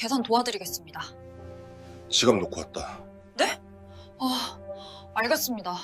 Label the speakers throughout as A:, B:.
A: 계산 도와드리겠습니다.
B: 지갑 놓고 왔다.
A: 네? 알겠습니다.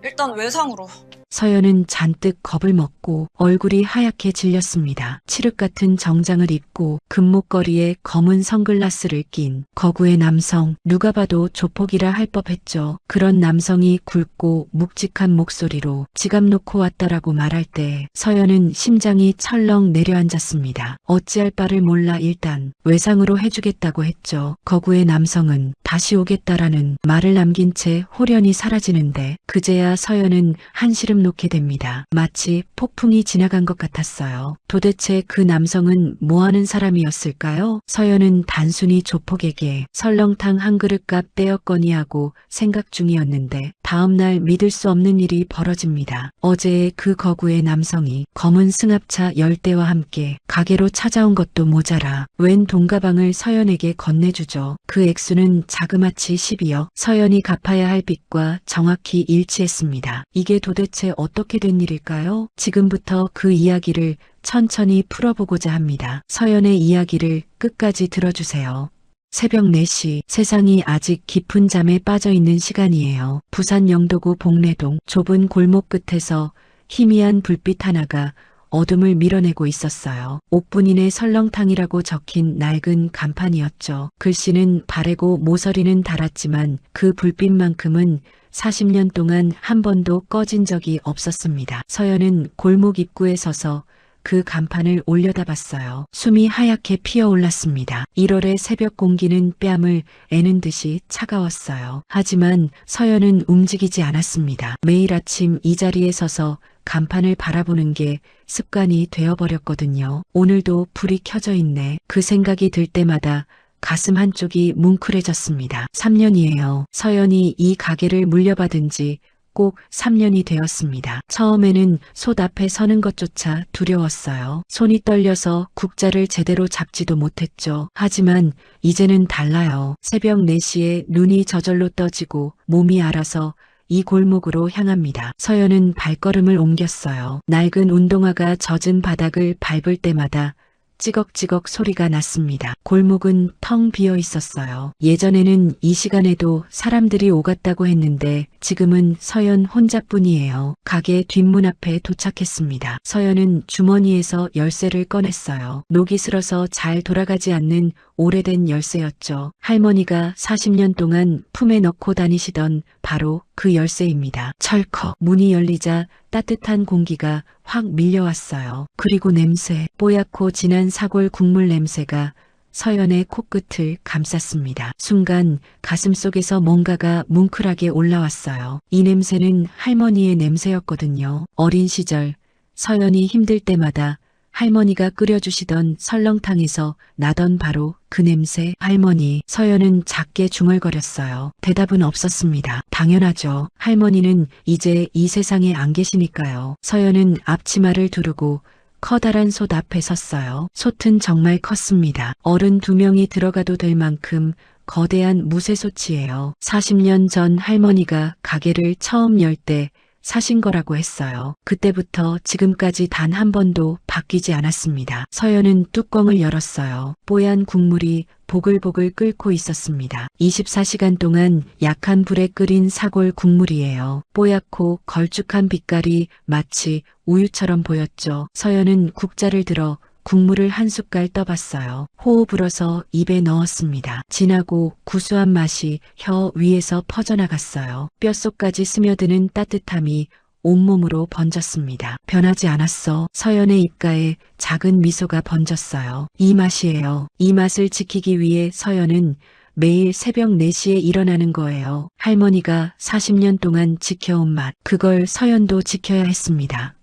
A: 일단 외상으로.
C: 서연은 잔뜩 겁을 먹고 얼굴이 하얗게 질렸습니다. 칠흑 같은 정장을 입고 금목걸이에 검은 선글라스를 낀 거구의 남성, 누가 봐도 조폭이라 할 법했죠. 그런 남성이 굵고 묵직한 목소리로 지갑 놓고 왔다라고 말할 때 서연은 심장이 철렁 내려앉았습니다. 어찌할 바를 몰라 일단 외상으로 해주겠다고 했죠. 거구의 남성은 다시 오겠다라는 말을 남긴 채 홀연히 사라지는데 그제야 서연은 한시름 놓게 됩니다. 마치 폭풍이 지나간 것 같았어요. 도대체 그 남성은 뭐하는 사람이었을까요? 서연은 단순히 조폭에게 설렁탕 한 그릇값 떼었거니 하고 생각 중이었는데 다음날 믿을 수 없는 일이 벌어집니다. 어제 그 거구의 남성이 검은 승합차 10대와 함께 가게로 찾아온 것도 모자라 웬 돈가방을 서연에게 건네주죠. 그 액수는 자그마치 12억. 서연이 갚아야 할 빚과 정확히 일치했습니다. 이게 도대체 어떻게 된 일일까요? 지금부터 그 이야기를 천천히 풀어보고자 합니다. 서연의 이야기를 끝까지 들어주세요. 새벽 4시, 세상이 아직 깊은 잠에 빠져있는 시간이에요. 부산 영도구 복례동 좁은 골목 끝에서 희미한 불빛 하나가 어둠을 밀어내고 있었어요. 옥분인의 설렁탕이라고 적힌 낡은 간판이었죠. 글씨는 바래고 모서리는 닳았지만 그 불빛만큼은 40년 동안 한 번도 꺼진 적이 없었습니다. 서연은 골목 입구에 서서 그 간판을 올려다봤어요. 숨이 하얗게 피어올랐습니다. 1월의 새벽 공기는 뺨을 애는 듯이 차가웠어요. 하지만 서연은 움직이지 않았습니다. 매일 아침 이 자리에 서서 간판을 바라보는 게 습관이 되어버렸거든요. 오늘도 불이 켜져 있네. 그 생각이 들 때마다 가슴 한쪽이 뭉클해졌습니다. 3년이에요. 서연이 이 가게를 물려받은 지 꼭 3년이 되었습니다. 처음에는 솥 앞에 서는 것조차 두려웠어요. 손이 떨려서 국자를 제대로 잡지도 못했죠. 하지만 이제는 달라요. 새벽 4시에 눈이 저절로 떠지고 몸이 알아서 이 골목으로 향합니다. 서연은 발걸음을 옮겼어요. 낡은 운동화가 젖은 바닥을 밟을 때마다 찌걱찌걱 소리가 났습니다. 골목은 텅 비어 있었어요. 예전에는 이 시간에도 사람들이 오갔다고 했는데 지금은 서연 혼자뿐이에요. 가게 뒷문 앞에 도착했습니다. 서연은 주머니에서 열쇠를 꺼냈어요. 녹이 슬어서 잘 돌아가지 않는 오래된 열쇠였죠. 할머니가 40년 동안 품에 넣고 다니시던 바로 그 열쇠입니다. 철컥 문이 열리자 따뜻한 공기가 확 밀려왔어요. 그리고 냄새, 뽀얗고 진한 사골 국물 냄새가 서연의 코끝을 감쌌습니다. 순간 가슴속에서 뭔가가 뭉클하게 올라왔어요. 이 냄새는 할머니의 냄새였거든요. 어린 시절 서연이 힘들 때마다 할머니가 끓여주시던 설렁탕에서 나던 바로 그 냄새. 할머니. 서연은 작게 중얼거렸어요. 대답은 없었습니다. 당연하죠. 할머니는 이제 이 세상에 안 계시니까요. 서연은 앞치마를 두르고 커다란 솥 앞에 섰어요. 솥은 정말 컸습니다. 어른 2명이 들어가도 될 만큼 거대한 무쇠솥이에요. 40년 전 할머니가 가게를 처음 열 때 사신 거라고 했어요. 그때부터 지금까지 단 한 번도 바뀌지 않았습니다. 서연은 뚜껑을 열었어요. 뽀얀 국물이 보글보글 끓고 있었습니다. 24시간 동안 약한 불에 끓인 사골 국물이에요. 뽀얗고 걸쭉한 빛깔이 마치 우유처럼 보였죠. 서연은 국자를 들어 국물을 한 숟갈 떠봤어요. 호호 불어서 입에 넣었습니다. 진하고 구수한 맛이 혀 위에서 퍼져나갔어요. 뼛속까지 스며드는 따뜻함이 온몸으로 번졌습니다. 변하지 않았어. 서연의 입가에 작은 미소가 번졌어요. 이 맛이에요. 이 맛을 지키기 위해 서연은 매일 새벽 4시에 일어나는 거예요. 할머니가 40년 동안 지켜온 맛. 그걸 서연도 지켜야 했습니다.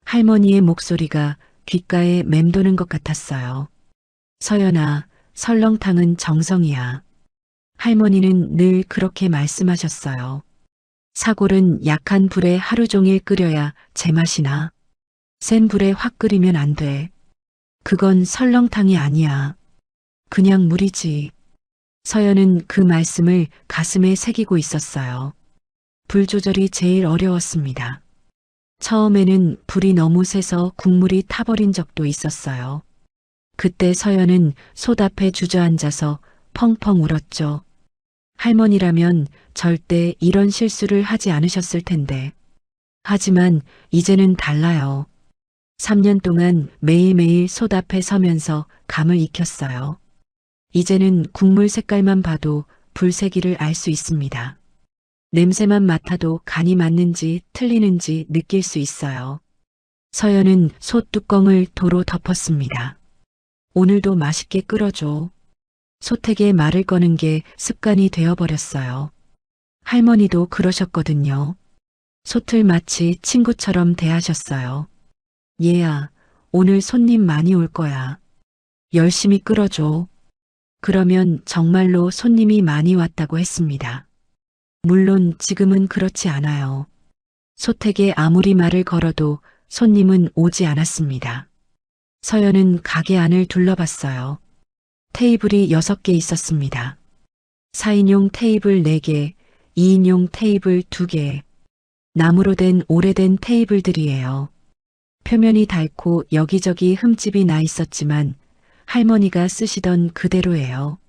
C: 할머니의 목소리가 귓가에 맴도는 것 같았어요. 서연아, 설렁탕은 정성이야. 할머니는 늘 그렇게 말씀하셨어요. 사골은 약한 불에 하루 종일 끓여야 제맛이 나. 센 불에 확 끓이면 안 돼. 그건 설렁탕이 아니야. 그냥 물이지. 서연은 그 말씀을 가슴에 새기고 있었어요. 불 조절이 제일 어려웠습니다. 처음에는 불이 너무 세서 국물이 타버린 적도 있었어요. 그때 서연은 솥 앞에 주저앉아서 펑펑 울었죠. 할머니라면 절대 이런 실수를 하지 않으셨을 텐데. 하지만 이제는 달라요. 3년 동안 매일매일 솥 앞에 서면서 감을 익혔어요. 이제는 국물 색깔만 봐도 불색이를 알 수 있습니다. 냄새만 맡아도 간이 맞는지 틀리는지 느낄 수 있어요. 서연은 솥 뚜껑을 도로 덮었습니다. 오늘도 맛있게 끓여줘. 소택의 말을 거는 게 습관이 되어버렸어요. 할머니도 그러셨거든요. 솥을 마치 친구처럼 대하셨어요. 얘야, 오늘 손님 많이 올 거야. 열심히 끓여줘. 그러면 정말로 손님이 많이 왔다고 했습니다. 물론 지금은 그렇지 않아요. 소택에 아무리 말을 걸어도 손님은 오지 않았습니다. 서연은 가게 안을 둘러봤어요. 테이블이 6개 있었습니다. 4인용 테이블 4개, 2인용 테이블 2개. 나무로 된 오래된 테이블들이에요. 표면이 닳고 여기저기 흠집이 나 있었지만 할머니가 쓰시던 그대로예요.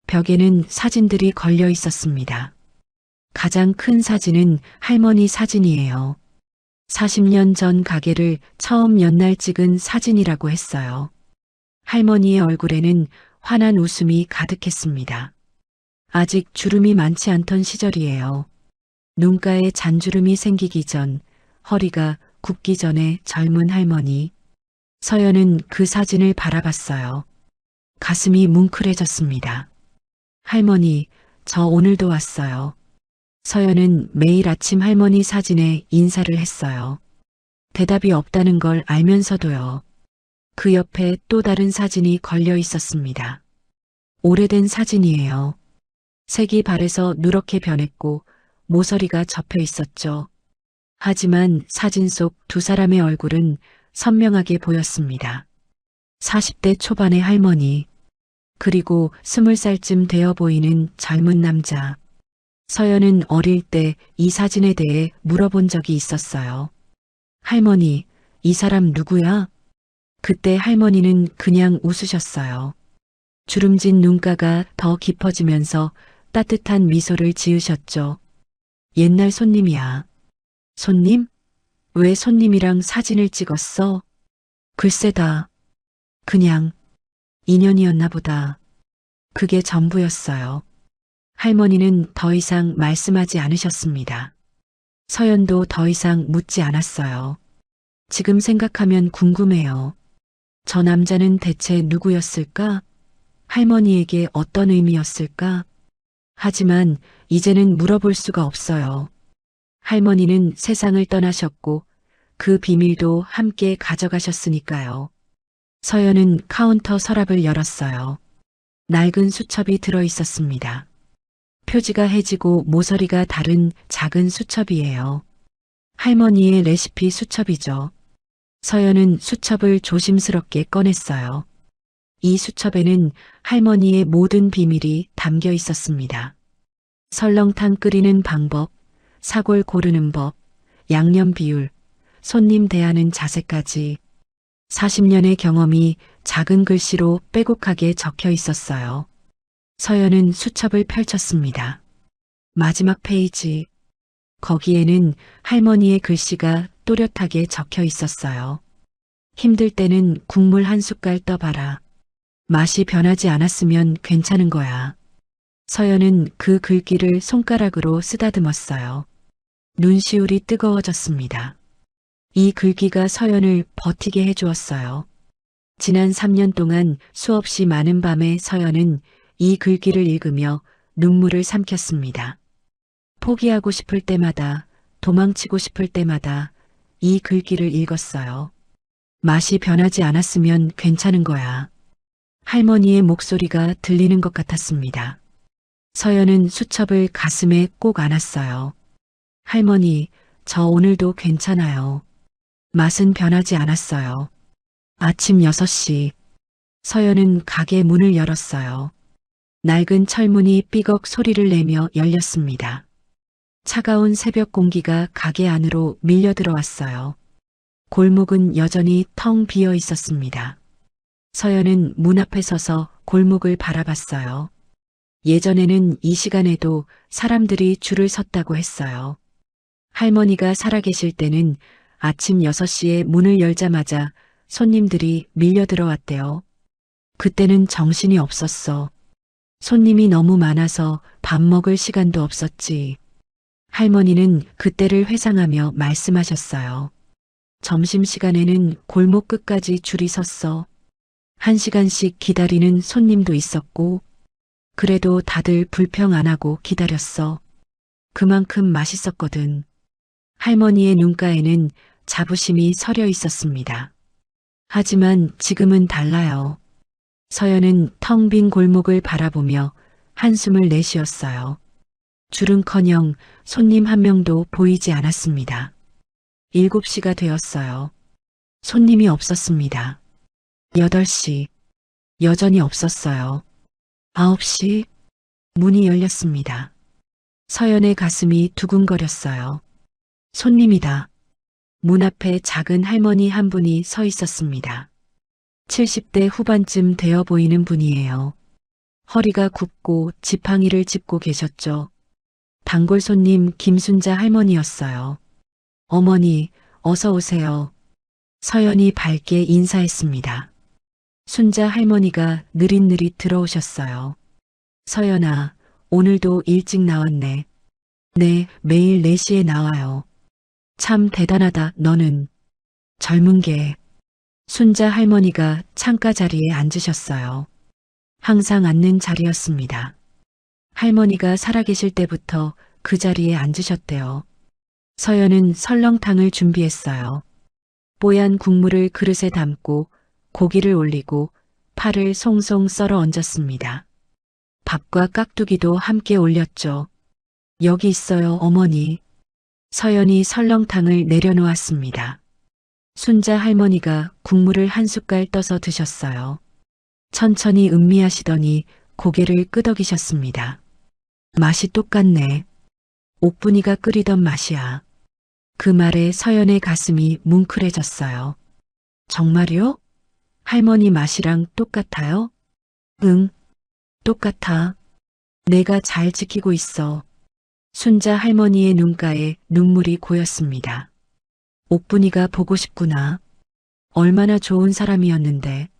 C: 벽에는 사진들이 걸려 있었습니다. 가장 큰 사진은 할머니 사진이에요. 40년 전 가게를 처음 연날 찍은 사진이라고 했어요. 할머니의 얼굴에는 환한 웃음이 가득했습니다. 아직 주름이 많지 않던 시절이에요. 눈가에 잔주름이 생기기 전, 허리가 굽기 전에 젊은 할머니. 서연은 그 사진을 바라봤어요. 가슴이 뭉클해졌습니다. 할머니, 저 오늘도 왔어요. 서연은 매일 아침 할머니 사진에 인사를 했어요. 대답이 없다는 걸 알면서도요. 그 옆에 또 다른 사진이 걸려 있었습니다. 오래된 사진이에요. 색이 발에서 누렇게 변했고 모서리가 접혀 있었죠. 하지만 사진 속 두 사람의 얼굴은 선명하게 보였습니다. 40대 초반의 할머니, 그리고 20살쯤 되어 보이는 젊은 남자. 서연은 어릴 때 이 사진에 대해 물어본 적이 있었어요. 할머니, 이 사람 누구야? 그때 할머니는 그냥 웃으셨어요. 주름진 눈가가 더 깊어지면서 따뜻한 미소를 지으셨죠. 옛날 손님이야. 손님? 왜 손님이랑 사진을 찍었어? 글쎄다. 그냥 인연이었나 보다. 그게 전부였어요. 할머니는 더 이상 말씀하지 않으셨습니다. 서연도 더 이상 묻지 않았어요. 지금 생각하면 궁금해요. 저 남자는 대체 누구였을까? 할머니에게 어떤 의미였을까? 하지만 이제는 물어볼 수가 없어요. 할머니는 세상을 떠나셨고 그 비밀도 함께 가져가셨으니까요. 서연은 카운터 서랍을 열었어요. 낡은 수첩이 들어 있었습니다. 표지가 해지고 모서리가 다른 작은 수첩이에요. 할머니의 레시피 수첩이죠. 서연은 수첩을 조심스럽게 꺼냈어요. 이 수첩에는 할머니의 모든 비밀이 담겨 있었습니다. 설렁탕 끓이는 방법, 사골 고르는 법, 양념 비율, 손님 대하는 자세까지 40년의 경험이 작은 글씨로 빼곡하게 적혀 있었어요. 서연은 수첩을 펼쳤습니다. 마지막 페이지. 거기에는 할머니의 글씨가 또렷하게 적혀 있었어요. 힘들 때는 국물 한 숟갈 떠봐라. 맛이 변하지 않았으면 괜찮은 거야. 서연은 그 글귀를 손가락으로 쓰다듬었어요. 눈시울이 뜨거워졌습니다. 이 글귀가 서연을 버티게 해주었어요. 지난 3년 동안 수없이 많은 밤에 서연은 이 글귀를 읽으며 눈물을 삼켰습니다. 포기하고 싶을 때마다, 도망치고 싶을 때마다 이 글귀를 읽었어요. 맛이 변하지 않았으면 괜찮은 거야. 할머니의 목소리가 들리는 것 같았습니다. 서연은 수첩을 가슴에 꼭 안았어요. 할머니, 저 오늘도 괜찮아요. 맛은 변하지 않았어요. 아침 6시. 서연은 가게 문을 열었어요. 낡은 철문이 삐걱 소리를 내며 열렸습니다. 차가운 새벽 공기가 가게 안으로 밀려 들어왔어요. 골목은 여전히 텅 비어 있었습니다. 서연은 문 앞에 서서 골목을 바라봤어요. 예전에는 이 시간에도 사람들이 줄을 섰다고 했어요. 할머니가 살아계실 때는 아침 6시에 문을 열자마자 손님들이 밀려 들어왔대요. 그때는 정신이 없었어. 손님이 너무 많아서 밥 먹을 시간도 없었지. 할머니는 그때를 회상하며 말씀하셨어요. 점심시간에는 골목 끝까지 줄이 섰어. 1시간씩 기다리는 손님도 있었고, 그래도 다들 불평 안 하고 기다렸어. 그만큼 맛있었거든. 할머니의 눈가에는 자부심이 서려 있었습니다. 하지만 지금은 달라요. 서연은 텅 빈 골목을 바라보며 한숨을 내쉬었어요. 줄은커녕 손님 한 명도 보이지 않았습니다. 7시가 되었어요. 손님이 없었습니다. 8시. 여전히 없었어요. 9시. 문이 열렸습니다. 서연의 가슴이 두근거렸어요. 손님이다. 문 앞에 작은 할머니 한 분이 서 있었습니다. 70대 후반쯤 되어 보이는 분이에요. 허리가 굽고 지팡이를 짚고 계셨죠. 단골 손님 김순자 할머니였어요. 어머니, 어서 오세요. 서연이 밝게 인사했습니다. 순자 할머니가 느릿느릿 들어오셨어요. 서연아, 오늘도 일찍 나왔네. 네, 매일 4시에 나와요. 참 대단하다, 너는. 젊은 게. 순자 할머니가 창가 자리에 앉으셨어요. 항상 앉는 자리였습니다. 할머니가 살아계실 때부터 그 자리에 앉으셨대요. 서연은 설렁탕을 준비했어요. 뽀얀 국물을 그릇에 담고 고기를 올리고 파를 송송 썰어 얹었습니다. 밥과 깍두기도 함께 올렸죠. 여기 있어요, 어머니. 서연이 설렁탕을 내려놓았습니다. 순자 할머니가 국물을 한 숟갈 떠서 드셨어요. 천천히 음미하시더니 고개를 끄덕이셨습니다. 맛이 똑같네. 옥분이가 끓이던 맛이야. 그 말에 서연의 가슴이 뭉클해졌어요. 정말요? 할머니 맛이랑 똑같아요? 응, 똑같아. 내가 잘 지키고 있어. 순자 할머니의 눈가에 눈물이 고였습니다. 옥분이가 보고 싶구나. 얼마나 좋은 사람이었는데.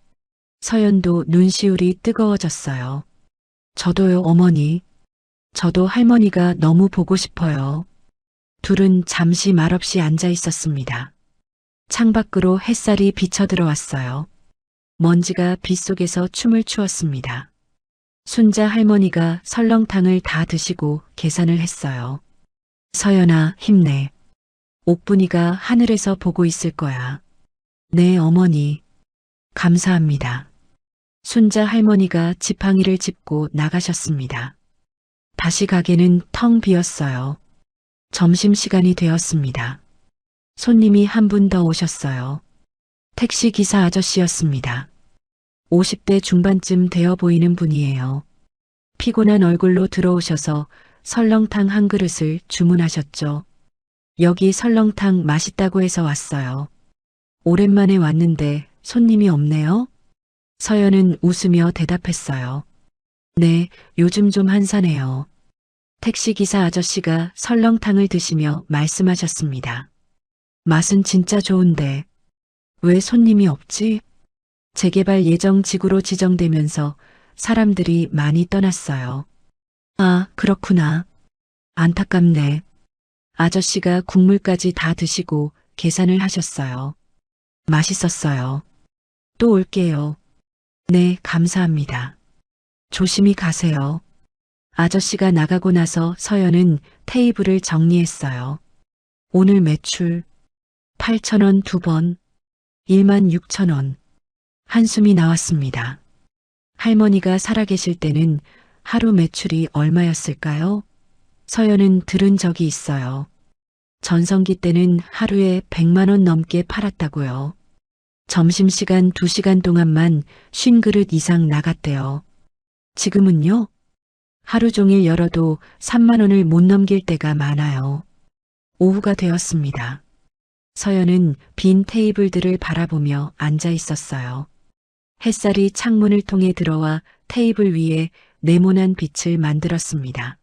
C: 서연도 눈시울이 뜨거워졌어요. 저도요, 어머니. 저도 할머니가 너무 보고 싶어요. 둘은 잠시 말없이 앉아 있었습니다. 창밖으로 햇살이 비쳐 들어왔어요. 먼지가 빗속에서 춤을 추었습니다. 순자 할머니가 설렁탕을 다 드시고 계산을 했어요. 서연아, 힘내. 옥분이가 하늘에서 보고 있을 거야. 네, 어머니. 감사합니다. 순자 할머니가 지팡이를 짚고 나가셨습니다. 다시 가게는 텅 비었어요. 점심시간이 되었습니다. 손님이 한 분 더 오셨어요. 택시기사 아저씨였습니다. 50대 중반쯤 되어 보이는 분이에요. 피곤한 얼굴로 들어오셔서 설렁탕 한 그릇을 주문하셨죠. 여기 설렁탕 맛있다고 해서 왔어요. 오랜만에 왔는데 손님이 없네요. 서연은 웃으며 대답했어요. 네, 요즘 좀 한산해요. 택시기사 아저씨가 설렁탕을 드시며 말씀하셨습니다. 맛은 진짜 좋은데 왜 손님이 없지? 재개발 예정 지구로 지정되면서 사람들이 많이 떠났어요. 아, 그렇구나. 안타깝네. 아저씨가 국물까지 다 드시고 계산을 하셨어요. 맛있었어요. 또 올게요. 네, 감사합니다. 조심히 가세요. 아저씨가 나가고 나서 서연은 테이블을 정리했어요. 오늘 매출 8,000원 2번, 16,000원. 한숨이 나왔습니다. 할머니가 살아계실 때는 하루 매출이 얼마였을까요? 서연은 들은 적이 있어요. 전성기 때는 하루에 100만 원 넘게 팔았다고요. 점심시간 2시간 동안만 50그릇 이상 나갔대요. 지금은요? 하루 종일 열어도 3만 원을 못 넘길 때가 많아요. 오후가 되었습니다. 서연은 빈 테이블들을 바라보며 앉아 있었어요. 햇살이 창문을 통해 들어와 테이블 위에 네모난 빛을 만들었습니다.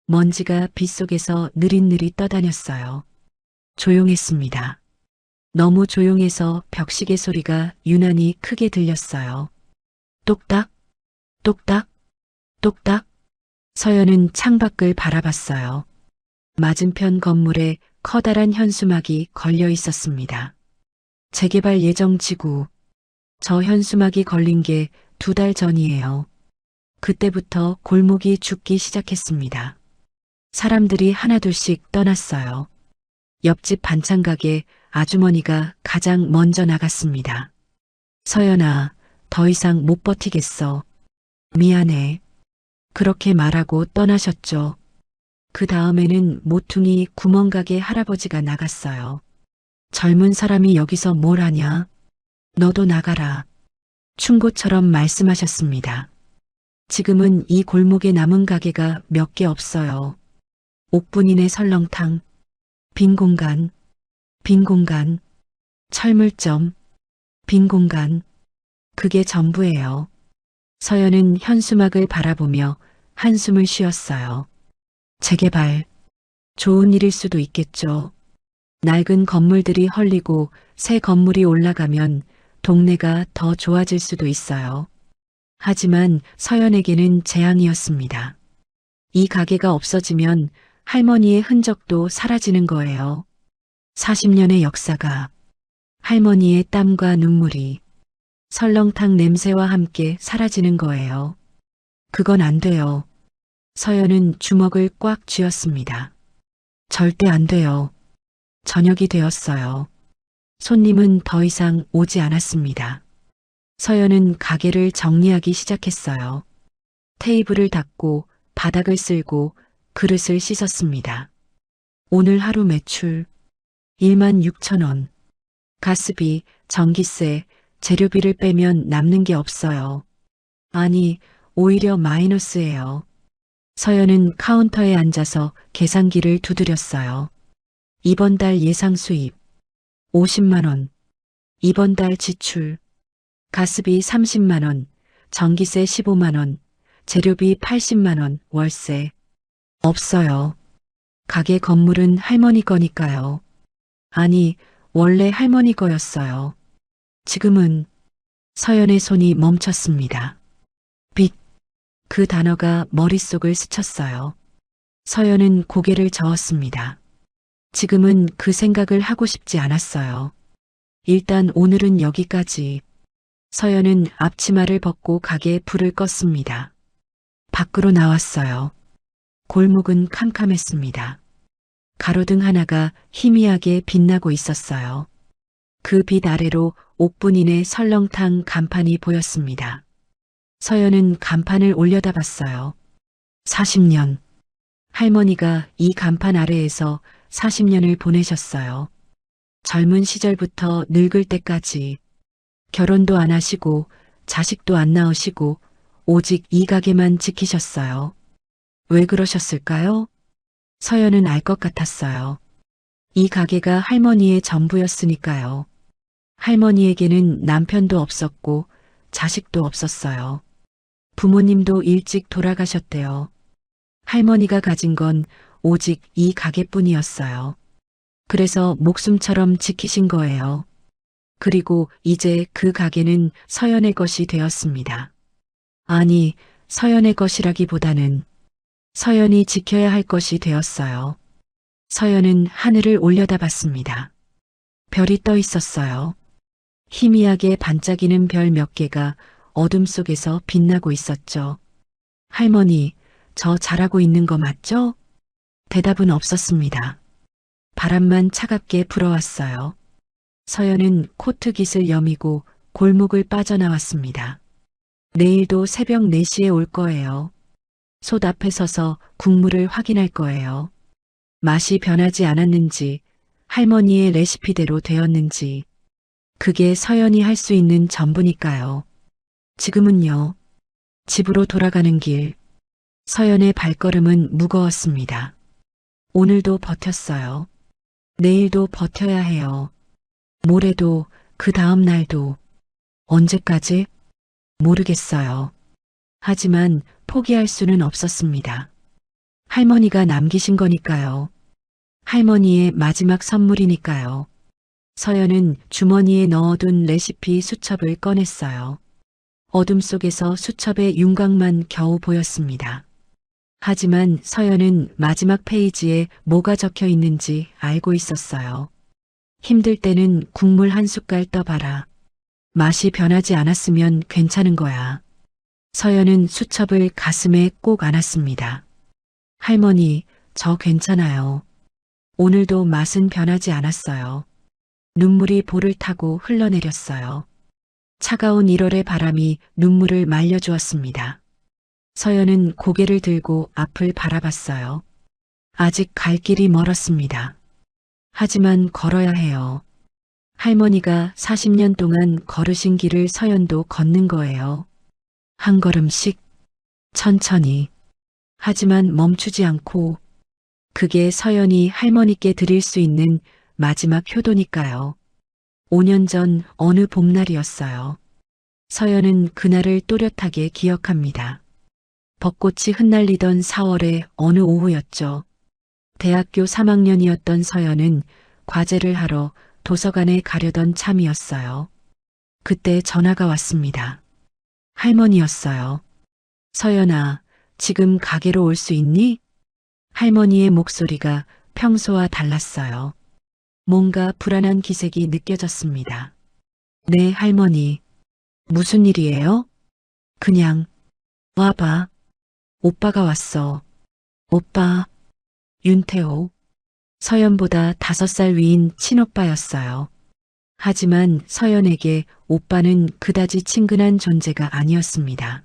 C: 먼지가 빗속에서 느릿느릿 떠다녔어요. 조용했습니다. 너무 조용해서 벽시계 소리가 유난히 크게 들렸어요. 똑딱, 똑딱, 똑딱. 서연은 창밖을 바라봤어요. 맞은편 건물에 커다란 현수막이 걸려 있었습니다. 재개발 예정 지구. 저 현수막이 걸린 게 2달 전이에요. 그때부터 골목이 죽기 시작했습니다. 사람들이 하나둘씩 떠났어요. 옆집 반찬 가게 아주머니가 가장 먼저 나갔습니다. 서연아, 더 이상 못 버티겠어. 미안해. 그렇게 말하고 떠나셨죠. 그 다음에는 모퉁이 구멍가게 할아버지가 나갔어요. 젊은 사람이 여기서 뭘 하냐? 너도 나가라. 충고처럼 말씀하셨습니다. 지금은 이 골목에 남은 가게가 몇 개 없어요. 옥분이네 설렁탕, 빈 공간, 빈 공간, 철물점, 빈 공간. 그게 전부예요. 서연은 현수막을 바라보며 한숨을 쉬었어요. 재개발. 좋은 일일 수도 있겠죠. 낡은 건물들이 헐리고 새 건물이 올라가면 동네가 더 좋아질 수도 있어요. 하지만 서연에게는 재앙이었습니다. 이 가게가 없어지면 할머니의 흔적도 사라지는 거예요. 40년의 역사가, 할머니의 땀과 눈물이 설렁탕 냄새와 함께 사라지는 거예요. 그건 안 돼요. 서연은 주먹을 꽉 쥐었습니다. 절대 안 돼요. 저녁이 되었어요. 손님은 더 이상 오지 않았습니다. 서연은 가게를 정리하기 시작했어요. 테이블을 닦고 바닥을 쓸고 그릇을 씻었습니다. 오늘 하루 매출 16,000원. 가스비, 전기세, 재료비를 빼면 남는 게 없어요. 아니, 오히려 마이너스예요. 서연은 카운터에 앉아서 계산기를 두드렸어요. 이번 달 예상 수입 50만 원. 이번 달 지출 가스비 30만 원, 전기세 15만 원, 재료비 80만 원, 월세 없어요. 가게 건물은 할머니 거니까요. 아니, 원래 할머니 거였어요. 지금은 서연의 손이 멈췄습니다. 빚. 그 단어가 머릿속을 스쳤어요. 서연은 고개를 저었습니다. 지금은 그 생각을 하고 싶지 않았어요. 일단 오늘은 여기까지. 서연은 앞치마를 벗고 가게에 불을 껐습니다. 밖으로 나왔어요. 골목은 캄캄했습니다. 가로등 하나가 희미하게 빛나고 있었어요. 그 빛 아래로 옥분이네 설렁탕 간판이 보였습니다. 서연은 간판을 올려다봤어요. 40년. 할머니가 이 간판 아래에서 40년을 보내셨어요. 젊은 시절부터 늙을 때까지. 결혼도 안 하시고 자식도 안 낳으시고 오직 이 가게만 지키셨어요. 왜 그러셨을까요? 서연은 알 것 같았어요. 이 가게가 할머니의 전부였으니까요. 할머니에게는 남편도 없었고 자식도 없었어요. 부모님도 일찍 돌아가셨대요. 할머니가 가진 건 오직 이 가게뿐이었어요. 그래서 목숨처럼 지키신 거예요. 그리고 이제 그 가게는 서연의 것이 되었습니다. 아니, 서연의 것이라기보다는 서연이 지켜야 할 것이 되었어요. 서연은 하늘을 올려다봤습니다. 별이 떠 있었어요. 희미하게 반짝이는 별 몇 개가 어둠 속에서 빛나고 있었죠. 할머니, 저 잘하고 있는 거 맞죠? 대답은 없었습니다. 바람만 차갑게 불어왔어요. 서연은 코트 깃을 여미고 골목을 빠져나왔습니다. 내일도 새벽 4시에 올 거예요. 솥 앞에 서서 국물을 확인할 거예요. 맛이 변하지 않았는지, 할머니의 레시피대로 되었는지, 그게 서연이 할 수 있는 전부니까요. 지금은요, 집으로 돌아가는 길, 서연의 발걸음은 무거웠습니다. 오늘도 버텼어요. 내일도 버텨야 해요. 모레도, 그 다음 날도. 언제까지? 모르겠어요. 하지만 포기할 수는 없었습니다. 할머니가 남기신 거니까요. 할머니의 마지막 선물이니까요. 서연은 주머니에 넣어둔 레시피 수첩을 꺼냈어요. 어둠 속에서 수첩의 윤곽만 겨우 보였습니다. 하지만 서연은 마지막 페이지에 뭐가 적혀 있는지 알고 있었어요. 힘들 때는 국물 한 숟갈 떠봐라. 맛이 변하지 않았으면 괜찮은 거야. 서연은 수첩을 가슴에 꼭 안았습니다. 할머니, 저 괜찮아요. 오늘도 맛은 변하지 않았어요. 눈물이 볼을 타고 흘러내렸어요. 차가운 1월의 바람이 눈물을 말려주었습니다. 서연은 고개를 들고 앞을 바라봤어요. 아직 갈 길이 멀었습니다. 하지만 걸어야 해요. 할머니가 40년 동안 걸으신 길을 서연도 걷는 거예요. 한 걸음씩, 천천히. 하지만 멈추지 않고, 그게 서연이 할머니께 드릴 수 있는 마지막 효도니까요. 5년 전 어느 봄날이었어요. 서연은 그날을 또렷하게 기억합니다. 벚꽃이 흩날리던 4월의 어느 오후였죠. 대학교 3학년이었던 서연은 과제를 하러 도서관에 가려던 참이었어요. 그때 전화가 왔습니다. 할머니였어요. 서연아, 지금 가게로 올 수 있니? 할머니의 목소리가 평소와 달랐어요. 뭔가 불안한 기색이 느껴졌습니다. 네, 할머니. 무슨 일이에요? 그냥 와봐. 오빠가 왔어. 오빠. 윤태호. 서연보다 5살 위인 친오빠였어요. 하지만 서연에게 오빠는 그다지 친근한 존재가 아니었습니다.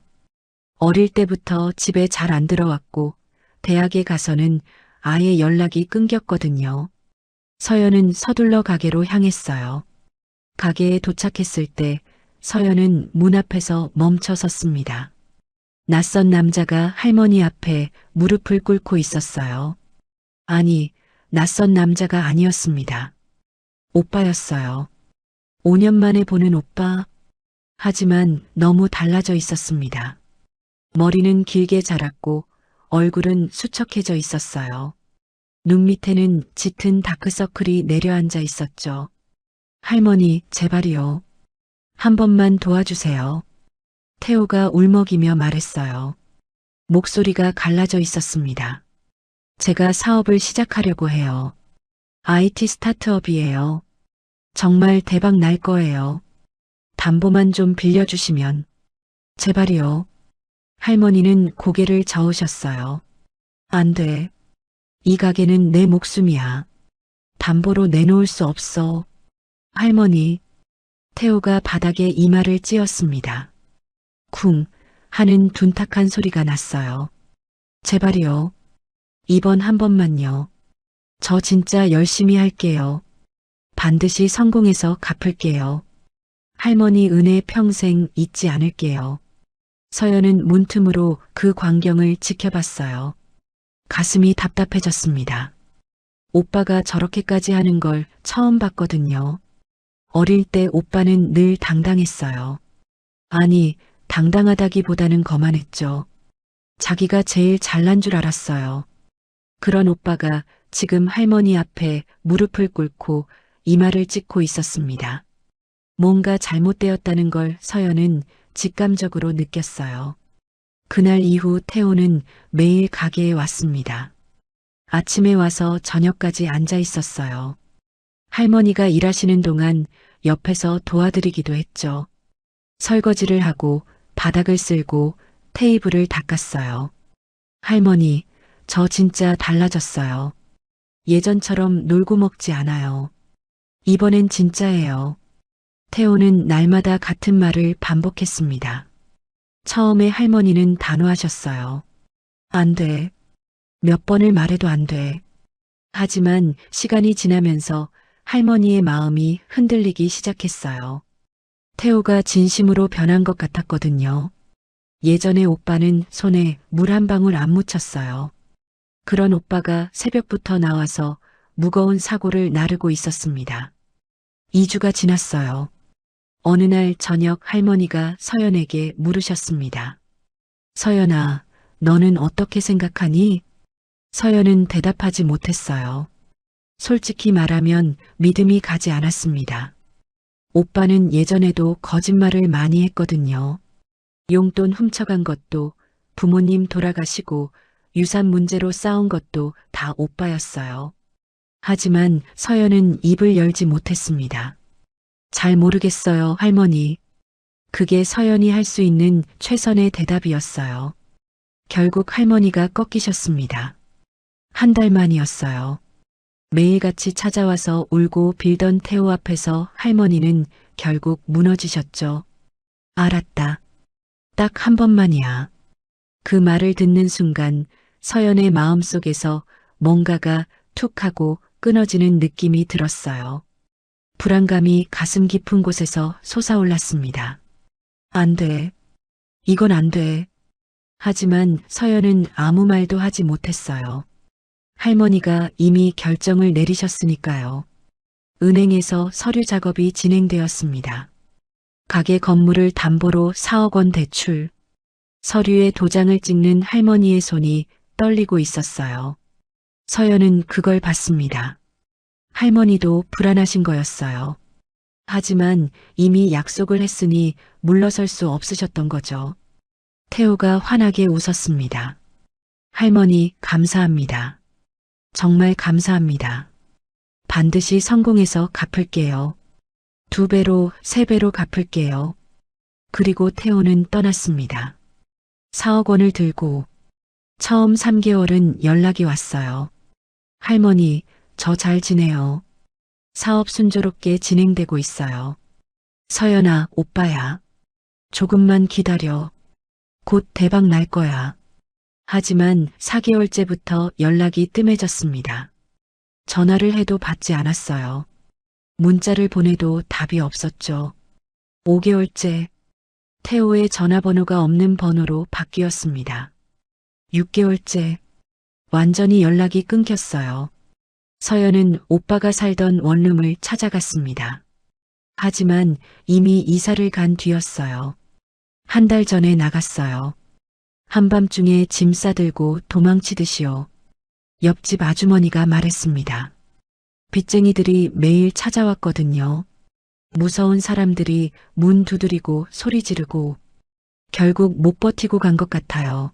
C: 어릴 때부터 집에 잘 안 들어왔고 대학에 가서는 아예 연락이 끊겼거든요. 서연은 서둘러 가게로 향했어요. 가게에 도착했을 때 서연은 문 앞에서 멈춰 섰습니다. 낯선 남자가 할머니 앞에 무릎을 꿇고 있었어요. 아니, 낯선 남자가 아니었습니다. 오빠였어요. 5년 만에 보는 오빠. 하지만 너무 달라져 있었습니다. 머리는 길게 자랐고 얼굴은 수척해져 있었어요. 눈 밑에는 짙은 다크서클이 내려앉아 있었죠. 할머니, 제발이요. 한 번만 도와주세요. 태호가 울먹이며 말했어요. 목소리가 갈라져 있었습니다. 제가 사업을 시작하려고 해요. IT 스타트업이에요. 정말 대박 날 거예요. 담보만 좀 빌려주시면. 제발이요. 할머니는 고개를 저으셨어요. 안 돼. 이 가게는 내 목숨이야. 담보로 내놓을 수 없어. 할머니. 태호가 바닥에 이마를 찧었습니다. 쿵 하는 둔탁한 소리가 났어요. 제발이요. 이번 한 번만요. 저 진짜 열심히 할게요. 반드시 성공해서 갚을게요. 할머니 은혜 평생 잊지 않을게요. 서연은 문틈으로 그 광경을 지켜봤어요. 가슴이 답답해졌습니다. 오빠가 저렇게까지 하는 걸 처음 봤거든요. 어릴 때 오빠는 늘 당당했어요. 아니, 당당하다기보다는 거만했죠. 자기가 제일 잘난 줄 알았어요. 그런 오빠가 지금 할머니 앞에 무릎을 꿇고 이마를 찢고 있었습니다. 뭔가 잘못되었다는 걸 서연은 직감적으로 느꼈어요. 그날 이후 태호는 매일 가게에 왔습니다. 아침에 와서 저녁까지 앉아 있었어요. 할머니가 일하시는 동안 옆에서 도와드리기도 했죠. 설거지를 하고 바닥을 쓸고 테이블을 닦았어요. 할머니, 저 진짜 달라졌어요. 예전처럼 놀고 먹지 않아요. 이번엔 진짜예요. 태호는 날마다 같은 말을 반복했습니다. 처음에 할머니는 단호하셨어요. 안 돼. 몇 번을 말해도 안 돼. 하지만 시간이 지나면서 할머니의 마음이 흔들리기 시작했어요. 태호가 진심으로 변한 것 같았거든요. 예전에 오빠는 손에 물 한 방울 안 묻혔어요. 그런 오빠가 새벽부터 나와서 무거운 사고를 나르고 있었습니다. 2주가 지났어요. 어느 날 저녁 할머니가 서연에게 물으셨습니다. 서연아, 너는 어떻게 생각하니? 서연은 대답하지 못했어요. 솔직히 말하면 믿음이 가지 않았습니다. 오빠는 예전에도 거짓말을 많이 했거든요. 용돈 훔쳐간 것도, 부모님 돌아가시고 유산 문제로 싸운 것도 다 오빠였어요. 하지만 서연은 입을 열지 못했습니다. 잘 모르겠어요, 할머니. 그게 서연이 할 수 있는 최선의 대답이었어요. 결국 할머니가 꺾이셨습니다. 한 달 만이었어요. 매일같이 찾아와서 울고 빌던 태호 앞에서 할머니는 결국 무너지셨죠. 알았다. 딱 한 번만이야. 그 말을 듣는 순간 서연의 마음속에서 뭔가가 툭 하고 끊어지는 느낌이 들었어요. 불안감이 가슴 깊은 곳에서 솟아올랐습니다. 안 돼. 이건 안 돼. 하지만 서연은 아무 말도 하지 못했어요. 할머니가 이미 결정을 내리셨으니까요. 은행에서 서류 작업이 진행되었습니다. 가게 건물을 담보로 4억 원 대출. 서류에 도장을 찍는 할머니의 손이 떨리고 있었어요. 서연은 그걸 봤습니다. 할머니도 불안하신 거였어요. 하지만 이미 약속을 했으니 물러설 수 없으셨던 거죠. 태호가 환하게 웃었습니다. 할머니, 감사합니다. 정말 감사합니다. 반드시 성공해서 갚을게요. 2배로, 3배로 갚을게요. 그리고 태호는 떠났습니다. 4억 원을 들고 처음 3개월은 연락이 왔어요. 할머니, 저 잘 지내요. 사업 순조롭게 진행되고 있어요. 서연아, 오빠야. 조금만 기다려. 곧 대박 날 거야. 하지만 4개월째부터 연락이 뜸해졌습니다. 전화를 해도 받지 않았어요. 문자를 보내도 답이 없었죠. 5개월째, 태호의 전화번호가 없는 번호로 바뀌었습니다. 6개월째, 완전히 연락이 끊겼어요. 서연은 오빠가 살던 원룸을 찾아갔습니다. 하지만 이미 이사를 간 뒤였어요. 한 달 전에 나갔어요. 한밤중에 짐 싸들고 도망치듯이요. 옆집 아주머니가 말했습니다. 빚쟁이들이 매일 찾아왔거든요. 무서운 사람들이 문 두드리고 소리 지르고 결국 못 버티고 간 것 같아요.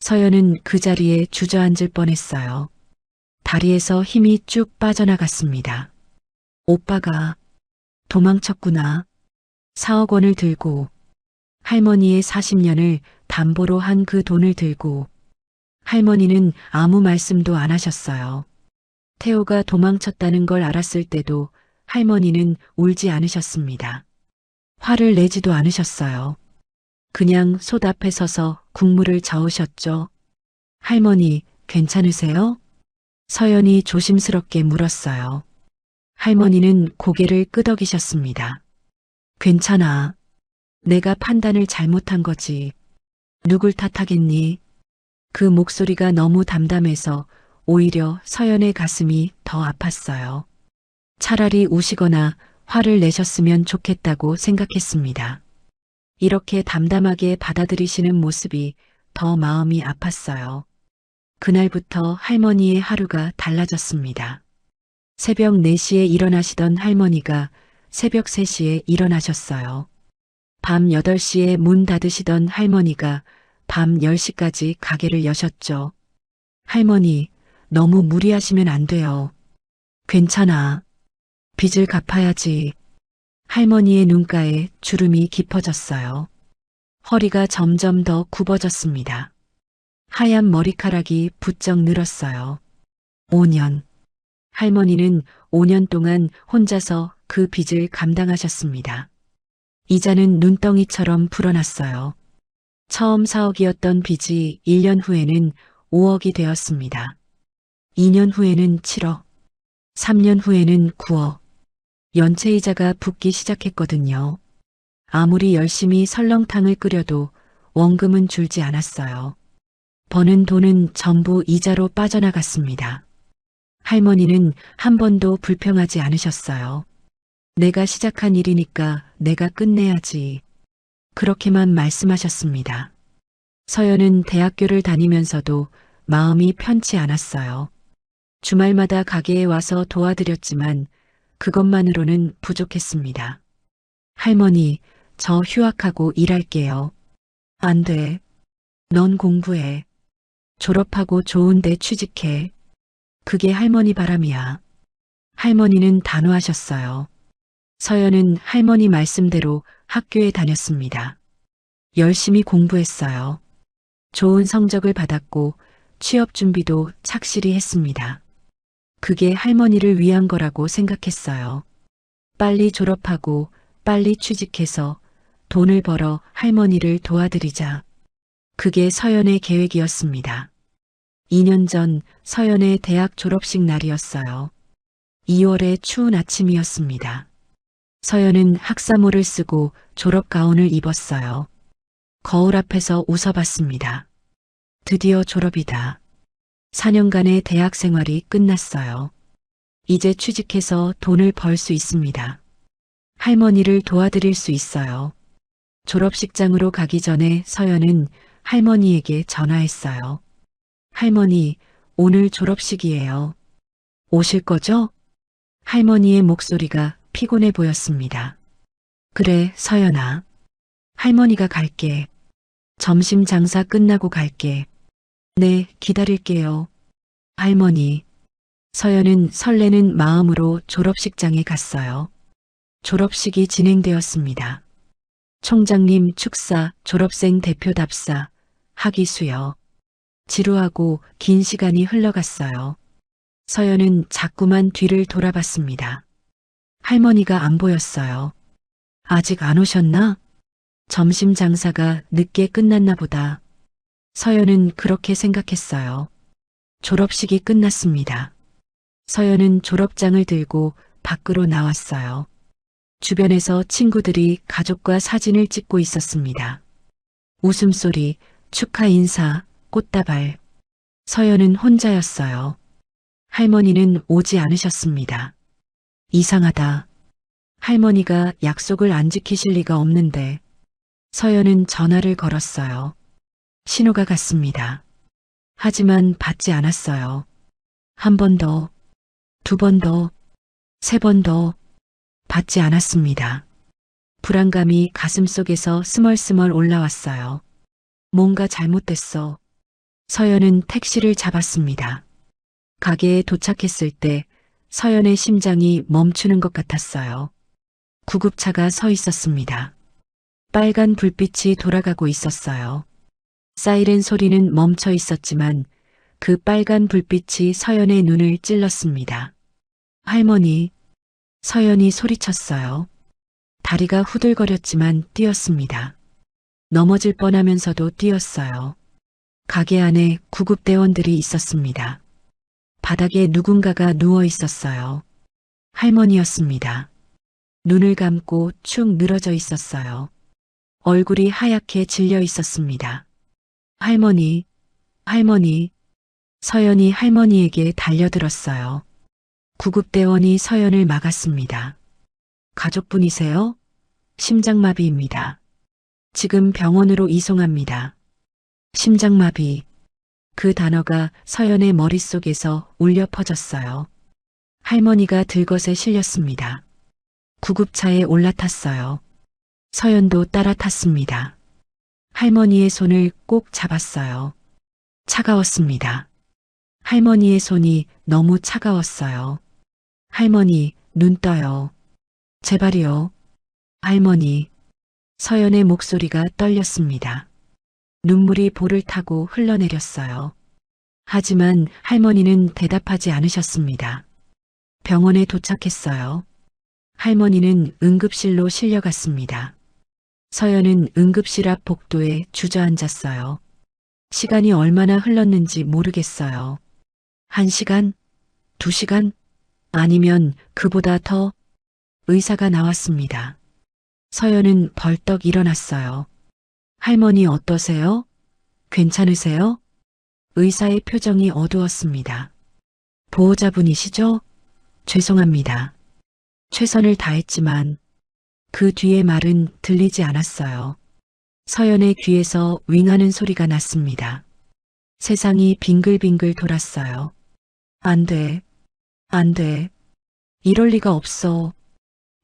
C: 서연은 그 자리에 주저앉을 뻔했어요. 다리에서 힘이 쭉 빠져나갔습니다. 오빠가 도망쳤구나. 4억 원을 들고 할머니의 40년을 담보로 한 그 돈을 들고 할머니는 아무 말씀도 안 하셨어요. 태호가 도망쳤다는 걸 알았을 때도 할머니는 울지 않으셨습니다. 화를 내지도 않으셨어요. 그냥 솥 앞에 서서 국물을 저으셨죠. 할머니, 괜찮으세요? 서연이 조심스럽게 물었어요. 할머니는 고개를 끄덕이셨습니다. 괜찮아. 내가 판단을 잘못한 거지. 누굴 탓하겠니? 그 목소리가 너무 담담해서 오히려 서연의 가슴이 더 아팠어요. 차라리 우시거나 화를 내셨으면 좋겠다고 생각했습니다. 이렇게 담담하게 받아들이시는 모습이 더 마음이 아팠어요. 그날부터 할머니의 하루가 달라졌습니다. 새벽 4시에 일어나시던 할머니가 새벽 3시에 일어나셨어요. 밤 8시에 문 닫으시던 할머니가 밤 10시까지 가게를 여셨죠. 할머니, 너무 무리하시면 안 돼요. 괜찮아. 빚을 갚아야지. 할머니의 눈가에 주름이 깊어졌어요. 허리가 점점 더 굽어졌습니다. 하얀 머리카락이 부쩍 늘었어요. 5년. 할머니는 5년 동안 혼자서 그 빚을 감당하셨습니다. 이자는 눈덩이처럼 불어났어요. 처음 4억이었던 빚이 1년 후에는 5억이 되었습니다. 2년 후에는 7억, 3년 후에는 9억. 연체이자가 붙기 시작했거든요. 아무리 열심히 설렁탕을 끓여도 원금은 줄지 않았어요. 버는 돈은 전부 이자로 빠져나갔습니다. 할머니는 한 번도 불평하지 않으셨어요. 내가 시작한 일이니까 내가 끝내야지. 그렇게만 말씀하셨습니다. 서연은 대학교를 다니면서도 마음이 편치 않았어요. 주말마다 가게에 와서 도와드렸지만 그것만으로는 부족했습니다. 할머니, 저 휴학하고 일할게요. 안 돼. 넌 공부해. 졸업하고 좋은 데 취직해. 그게 할머니 바람이야. 할머니는 단호하셨어요. 서연은 할머니 말씀대로 학교에 다녔습니다. 열심히 공부했어요. 좋은 성적을 받았고 취업 준비도 착실히 했습니다. 그게 할머니를 위한 거라고 생각했어요. 빨리 졸업하고 빨리 취직해서 돈을 벌어 할머니를 도와드리자. 그게 서연의 계획이었습니다. 2년 전 서연의 대학 졸업식 날이었어요. 2월의 추운 아침이었습니다. 서연은 학사모를 쓰고 졸업 가운을 입었어요. 거울 앞에서 웃어봤습니다. 드디어 졸업이다. 4년간의 대학 생활이 끝났어요. 이제 취직해서 돈을 벌 수 있습니다. 할머니를 도와드릴 수 있어요. 졸업식장으로 가기 전에 서연은 할머니에게 전화했어요. 할머니, 오늘 졸업식이에요. 오실 거죠? 할머니의 목소리가 피곤해 보였습니다. 그래, 서연아. 할머니가 갈게. 점심 장사 끝나고 갈게. 네, 기다릴게요. 할머니. 서연은 설레는 마음으로 졸업식장에 갔어요. 졸업식이 진행되었습니다. 총장님 축사, 졸업생 대표 답사, 학위 수여. 지루하고 긴 시간이 흘러갔어요. 서연은 자꾸만 뒤를 돌아봤습니다. 할머니가 안 보였어요. 아직 안 오셨나? 점심 장사가 늦게 끝났나 보다. 서연은 그렇게 생각했어요. 졸업식이 끝났습니다. 서연은 졸업장을 들고 밖으로 나왔어요. 주변에서 친구들이 가족과 사진을 찍고 있었습니다. 웃음소리, 축하 인사, 꽃다발. 서연은 혼자였어요. 할머니는 오지 않으셨습니다. 이상하다. 할머니가 약속을 안 지키실 리가 없는데. 서연은 전화를 걸었어요. 신호가 갔습니다. 하지만 받지 않았어요. 한 번 더, 두 번 더, 세 번 더 받지 않았습니다. 불안감이 가슴속에서 스멀스멀 올라왔어요. 뭔가 잘못됐어. 서연은 택시를 잡았습니다. 가게에 도착했을 때 서연의 심장이 멈추는 것 같았어요. 구급차가 서 있었습니다. 빨간 불빛이 돌아가고 있었어요. 사이렌 소리는 멈춰 있었지만 그 빨간 불빛이 서연의 눈을 찔렀습니다. 할머니, 서연이 소리쳤어요. 다리가 후들거렸지만 뛰었습니다. 넘어질 뻔하면서도 뛰었어요. 가게 안에 구급대원들이 있었습니다. 바닥에 누군가가 누워 있었어요. 할머니였습니다. 눈을 감고 축 늘어져 있었어요. 얼굴이 하얗게 질려 있었습니다. 할머니, 할머니. 서연이 할머니에게 달려들었어요. 구급대원이 서연을 막았습니다. 가족분이세요? 심장마비입니다. 지금 병원으로 이송합니다. 심장마비. 그 단어가 서연의 머릿속에서 울려 퍼졌어요. 할머니가 들것에 실렸습니다. 구급차에 올라탔어요. 서연도 따라 탔습니다. 할머니의 손을 꼭 잡았어요. 차가웠습니다. 할머니의 손이 너무 차가웠어요. 할머니, 눈 떠요. 제발이요. 할머니. 서연의 목소리가 떨렸습니다. 눈물이 볼을 타고 흘러내렸어요. 하지만 할머니는 대답하지 않으셨습니다. 병원에 도착했어요. 할머니는 응급실로 실려갔습니다. 서연은 응급실 앞 복도에 주저앉았어요. 시간이 얼마나 흘렀는지 모르겠어요. 1시간? 2시간? 아니면 그보다 더? 의사가 나왔습니다. 서연은 벌떡 일어났어요. 할머니 어떠세요? 괜찮으세요? 의사의 표정이 어두웠습니다. 보호자분이시죠? 죄송합니다. 최선을 다했지만 그 뒤의 말은 들리지 않았어요. 서연의 귀에서 윙하는 소리가 났습니다. 세상이 빙글빙글 돌았어요. 안 돼. 안 돼. 이럴 리가 없어.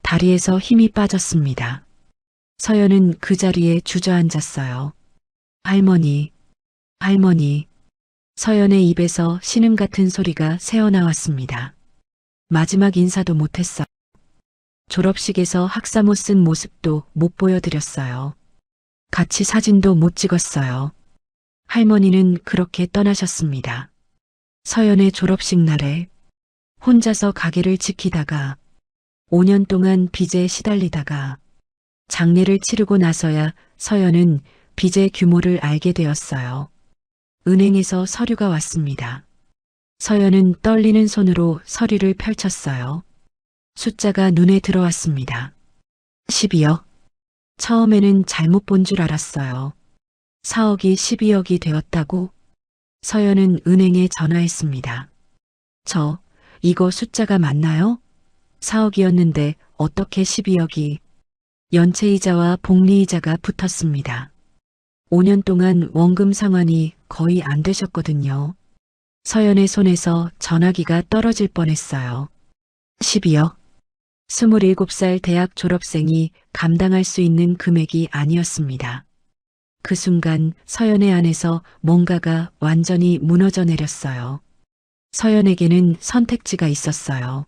C: 다리에서 힘이 빠졌습니다. 서연은 그 자리에 주저앉았어요. 할머니, 할머니. 서연의 입에서 신음 같은 소리가 새어나왔습니다. 마지막 인사도 못했어요. 졸업식에서 학사모 쓴 모습도 못 보여드렸어요. 같이 사진도 못 찍었어요. 할머니는 그렇게 떠나셨습니다. 서연의 졸업식 날에 혼자서 가게를 지키다가 5년 동안 빚에 시달리다가 장례를 치르고 나서야 서연은 빚의 규모를 알게 되었어요. 은행에서 서류가 왔습니다. 서연은 떨리는 손으로 서류를 펼쳤어요. 숫자가 눈에 들어왔습니다. 12억. 처음에는 잘못 본 줄 알았어요. 4억이 12억이 되었다고? 서연은 은행에 전화했습니다. 이거 숫자가 맞나요? 4억이었는데 어떻게 12억이? 연체이자와 복리이자가 붙었습니다. 5년 동안 원금 상환이 거의 안 되셨거든요. 서연의 손에서 전화기가 떨어질 뻔했어요. 12억. 27살 대학 졸업생이 감당할 수 있는 금액이 아니었습니다. 그 순간 서연의 안에서 뭔가가 완전히 무너져 내렸어요. 서연에게는 선택지가 있었어요.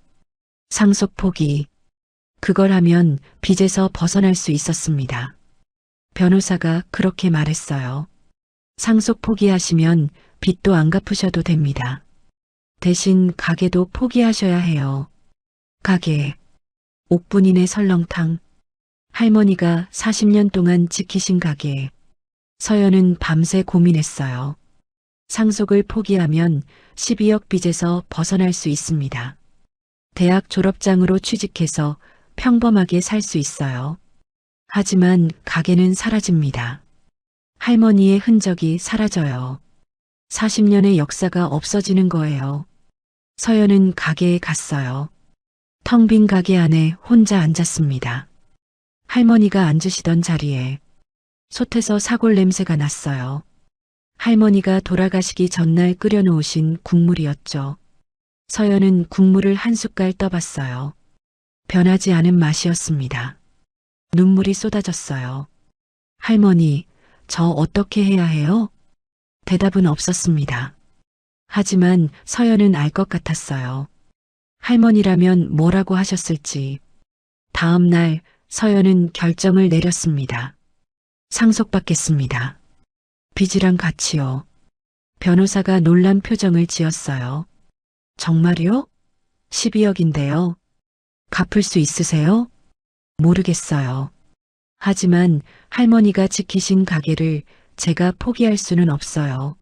C: 상속 포기. 그걸 하면 빚에서 벗어날 수 있었습니다. 변호사가 그렇게 말했어요. 상속 포기하시면 빚도 안 갚으셔도 됩니다. 대신 가게도 포기하셔야 해요. 가게. 옥분인의 설렁탕. 할머니가 40년 동안 지키신 가게. 서연은 밤새 고민했어요. 상속을 포기하면 12억 빚에서 벗어날 수 있습니다. 대학 졸업장으로 취직해서 평범하게 살 수 있어요. 하지만 가게는 사라집니다. 할머니의 흔적이 사라져요. 40년의 역사가 없어지는 거예요. 서연은 가게에 갔어요. 텅 빈 가게 안에 혼자 앉았습니다. 할머니가 앉으시던 자리에 솥에서 사골 냄새가 났어요. 할머니가 돌아가시기 전날 끓여놓으신 국물이었죠. 서연은 국물을 한 숟갈 떠봤어요. 변하지 않은 맛이었습니다. 눈물이 쏟아졌어요. 할머니, 저 어떻게 해야 해요? 대답은 없었습니다. 하지만 서연은 알 것 같았어요. 할머니라면 뭐라고 하셨을지. 다음 날 서연은 결정을 내렸습니다. 상속받겠습니다. 빚이랑 같이요. 변호사가 놀란 표정을 지었어요. 정말요? 12억인데요. 갚을 수 있으세요? 모르겠어요. 하지만 할머니가 지키신 가게를 제가 포기할 수는 없어요.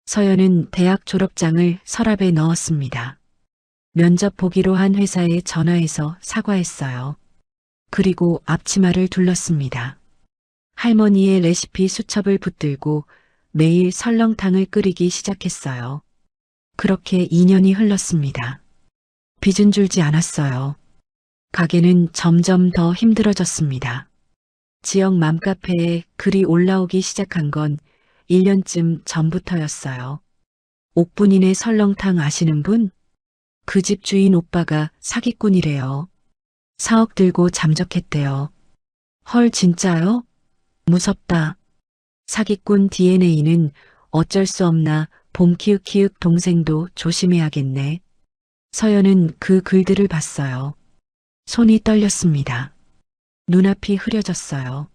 C: 서연은 대학 졸업장을 서랍에 넣었습니다. 면접 보기로 한 회사에 전화해서 사과했어요. 그리고 앞치마를 둘렀습니다. 할머니의 레시피 수첩을 붙들고 매일 설렁탕을 끓이기 시작했어요. 그렇게 2년이 흘렀습니다. 빚은 줄지 않았어요. 가게는 점점 더 힘들어졌습니다. 지역 맘카페에 글이 올라오기 시작한 건 1년쯤 전부터였어요. 옥분인의 설렁탕 아시는 분? 그 집 주인 오빠가 사기꾼이래요. 4억 들고 잠적했대요. 헐, 진짜요? 무섭다. 사기꾼 DNA는 어쩔 수 없나 봄키읔키읔 동생도 조심해야겠네. 서연은 그 글들을 봤어요. 손이 떨렸습니다. 눈앞이 흐려졌어요.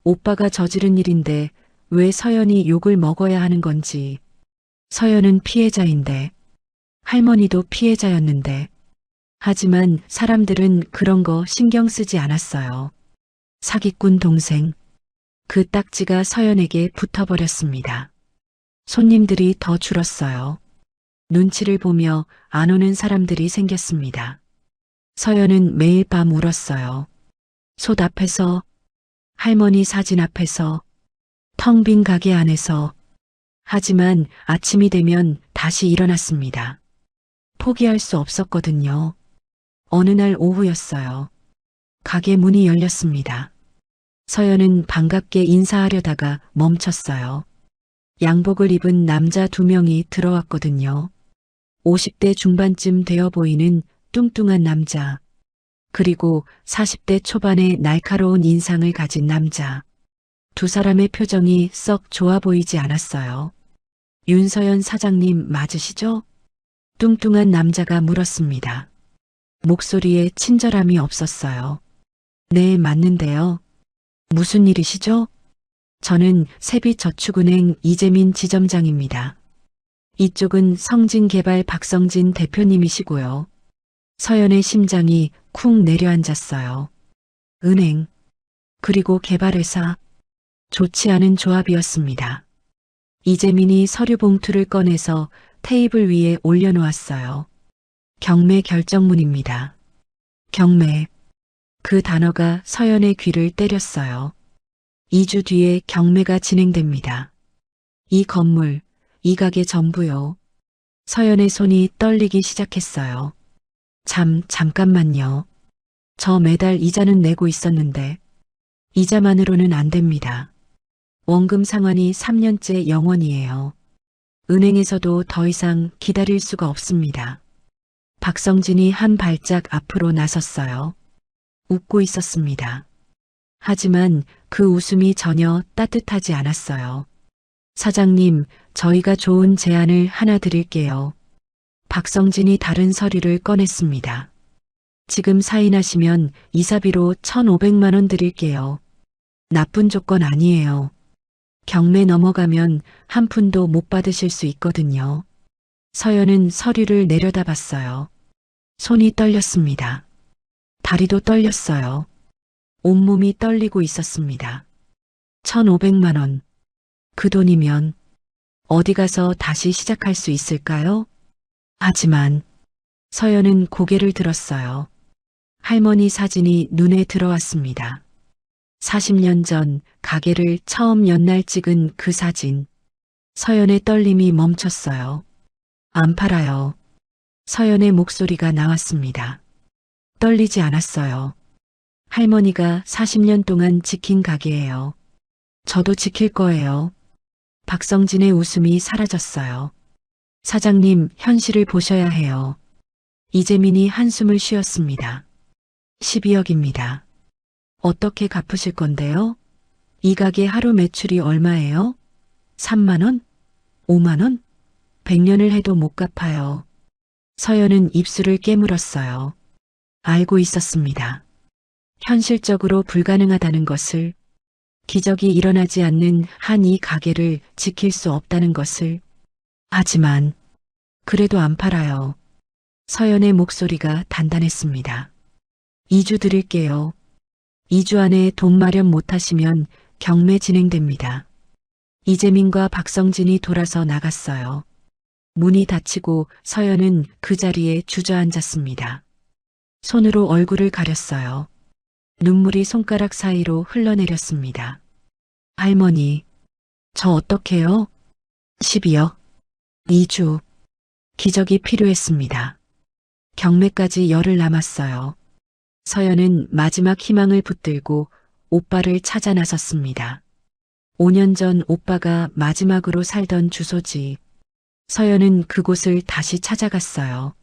C: 오빠가 저지른 일인데 왜 서연이 욕을 먹어야 하는 건지. 서연은 피해자인데, 할머니도 피해자였는데. 하지만 사람들은 그런 거 신경 쓰지 않았어요. 사기꾼 동생. 그 딱지가 서연에게 붙어버렸습니다. 손님들이 더 줄었어요. 눈치를 보며 안 오는 사람들이 생겼습니다. 서연은 매일 밤 울었어요. 솥 앞에서, 할머니 사진 앞에서, 텅 빈 가게 안에서. 하지만 아침이 되면 다시 일어났습니다. 포기할 수 없었거든요. 어느 날 오후였어요. 가게 문이 열렸습니다. 서연은 반갑게 인사하려다가 멈췄어요. 양복을 입은 남자 2명이 들어왔거든요. 50대 중반쯤 되어 보이는 뚱뚱한 남자, 그리고 40대 초반의 날카로운 인상을 가진 남자. 두 사람의 표정이 썩 좋아 보이지 않았어요. 윤서연 사장님 맞으시죠? 뚱뚱한 남자가 물었습니다. 목소리에 친절함이 없었어요. 네, 맞는데요. 무슨 일이시죠? 저는 세비저축은행 이재민 지점장입니다. 이쪽은 성진개발 박성진 대표님이시고요. 서연의 심장이 쿵 내려앉았어요. 은행, 그리고 개발회사. 좋지 않은 조합이었습니다. 이재민이 서류 봉투를 꺼내서 테이블 위에 올려놓았어요. 경매 결정문입니다. 경매. 그 단어가 서연의 귀를 때렸어요. 2주 뒤에 경매가 진행됩니다. 이 건물, 이 가게 전부요. 서연의 손이 떨리기 시작했어요. 잠깐만요. 저 매달 이자는 내고 있었는데 이자만으로는 안 됩니다. 원금 상환이 3년째 0원이에요. 은행에서도 더 이상 기다릴 수가 없습니다. 박성진이 한 발짝 앞으로 나섰어요. 웃고 있었습니다. 하지만 그 웃음이 전혀 따뜻하지 않았어요. 사장님, 저희가 좋은 제안을 하나 드릴게요. 박성진이 다른 서류를 꺼냈습니다. 지금 사인하시면 이사비로 1,500만 원 드릴게요. 나쁜 조건 아니에요. 경매 넘어가면 한 푼도 못 받으실 수 있거든요. 서연은 서류를 내려다봤어요. 손이 떨렸습니다. 다리도 떨렸어요. 온몸이 떨리고 있었습니다. 1,500만 원. 그 돈이면 어디 가서 다시 시작할 수 있을까요? 하지만 서연은 고개를 들었어요. 할머니 사진이 눈에 들어왔습니다. 40년 전 가게를 처음 연 날 찍은 그 사진. 서연의 떨림이 멈췄어요. 안 팔아요. 서연의 목소리가 나왔습니다. 떨리지 않았어요. 할머니가 40년 동안 지킨 가게예요. 저도 지킬 거예요. 박성진의 웃음이 사라졌어요. 사장님, 현실을 보셔야 해요. 이재민이 한숨을 쉬었습니다. 12억입니다. 어떻게 갚으실 건데요? 이 가게 하루 매출이 얼마예요? 3만 원? 5만 원? 100년을 해도 못 갚아요. 서연은 입술을 깨물었어요. 알고 있었습니다. 현실적으로 불가능하다는 것을, 기적이 일어나지 않는 한 이 가게를 지킬 수 없다는 것을. 하지만 그래도 안 팔아요. 서연의 목소리가 단단했습니다. 2주 드릴게요. 2주 안에 돈 마련 못하시면 경매 진행됩니다. 이재민과 박성진이 돌아서 나갔어요. 문이 닫히고 서연은 그 자리에 주저앉았습니다. 손으로 얼굴을 가렸어요. 눈물이 손가락 사이로 흘러내렸습니다. 할머니, 저 어떡해요? 12억. 2주. 기적이 필요했습니다. 경매까지 열흘 남았어요. 서연은 마지막 희망을 붙들고 오빠를 찾아 나섰습니다. 5년 전 오빠가 마지막으로 살던 주소지. 서연은 그곳을 다시 찾아갔어요.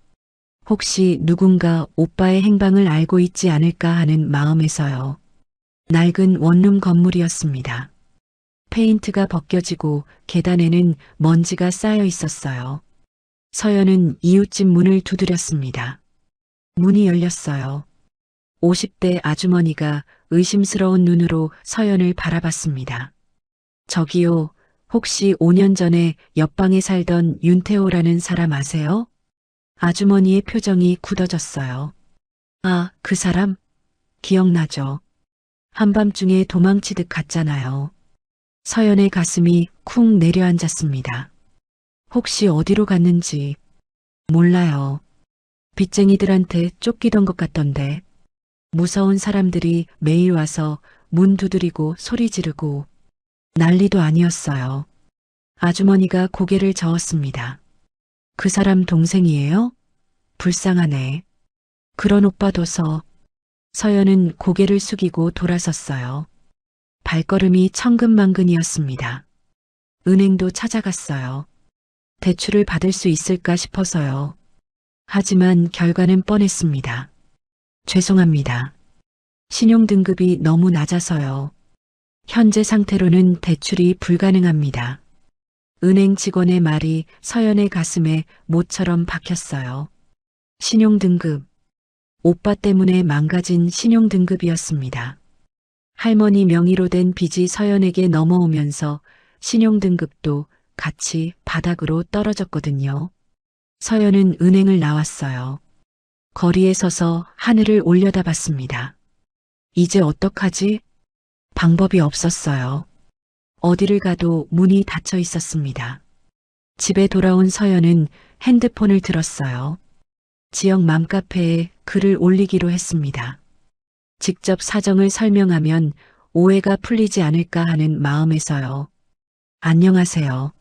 C: 혹시 누군가 오빠의 행방을 알고 있지 않을까 하는 마음에서요. 낡은 원룸 건물이었습니다. 페인트가 벗겨지고 계단에는 먼지가 쌓여 있었어요. 서연은 이웃집 문을 두드렸습니다. 문이 열렸어요. 50대 아주머니가 의심스러운 눈으로 서연을 바라봤습니다. 저기요, 혹시 5년 전에 옆방에 살던 윤태호라는 사람 아세요? 아주머니의 표정이 굳어졌어요. 아, 그 사람? 기억나죠? 한밤중에 도망치듯 갔잖아요. 서연의 가슴이 쿵 내려앉았습니다. 혹시 어디로 갔는지 몰라요. 빚쟁이들한테 쫓기던 것 같던데. 무서운 사람들이 매일 와서 문 두드리고 소리 지르고 난리도 아니었어요. 아주머니가 고개를 저었습니다. 그 사람 동생이에요? 불쌍하네. 그런 오빠도서. 서연은 고개를 숙이고 돌아섰어요. 발걸음이 천근만근이었습니다. 은행도 찾아갔어요. 대출을 받을 수 있을까 싶어서요. 하지만 결과는 뻔했습니다. 죄송합니다. 신용등급이 너무 낮아서요. 현재 상태로는 대출이 불가능합니다. 은행 직원의 말이 서연의 가슴에 못처럼 박혔어요. 신용등급. 오빠 때문에 망가진 신용등급이었습니다. 할머니 명의로 된 빚이 서연에게 넘어오면서 신용등급도 같이 바닥으로 떨어졌거든요. 서연은 은행을 나왔어요. 거리에 서서 하늘을 올려다봤습니다. 이제 어떡하지? 방법이 없었어요. 어디를 가도 문이 닫혀 있었습니다. 집에 돌아온 서연은 핸드폰을 들었어요. 지역 맘카페에 글을 올리기로 했습니다. 직접 사정을 설명하면 오해가 풀리지 않을까 하는 마음에서요. 안녕하세요.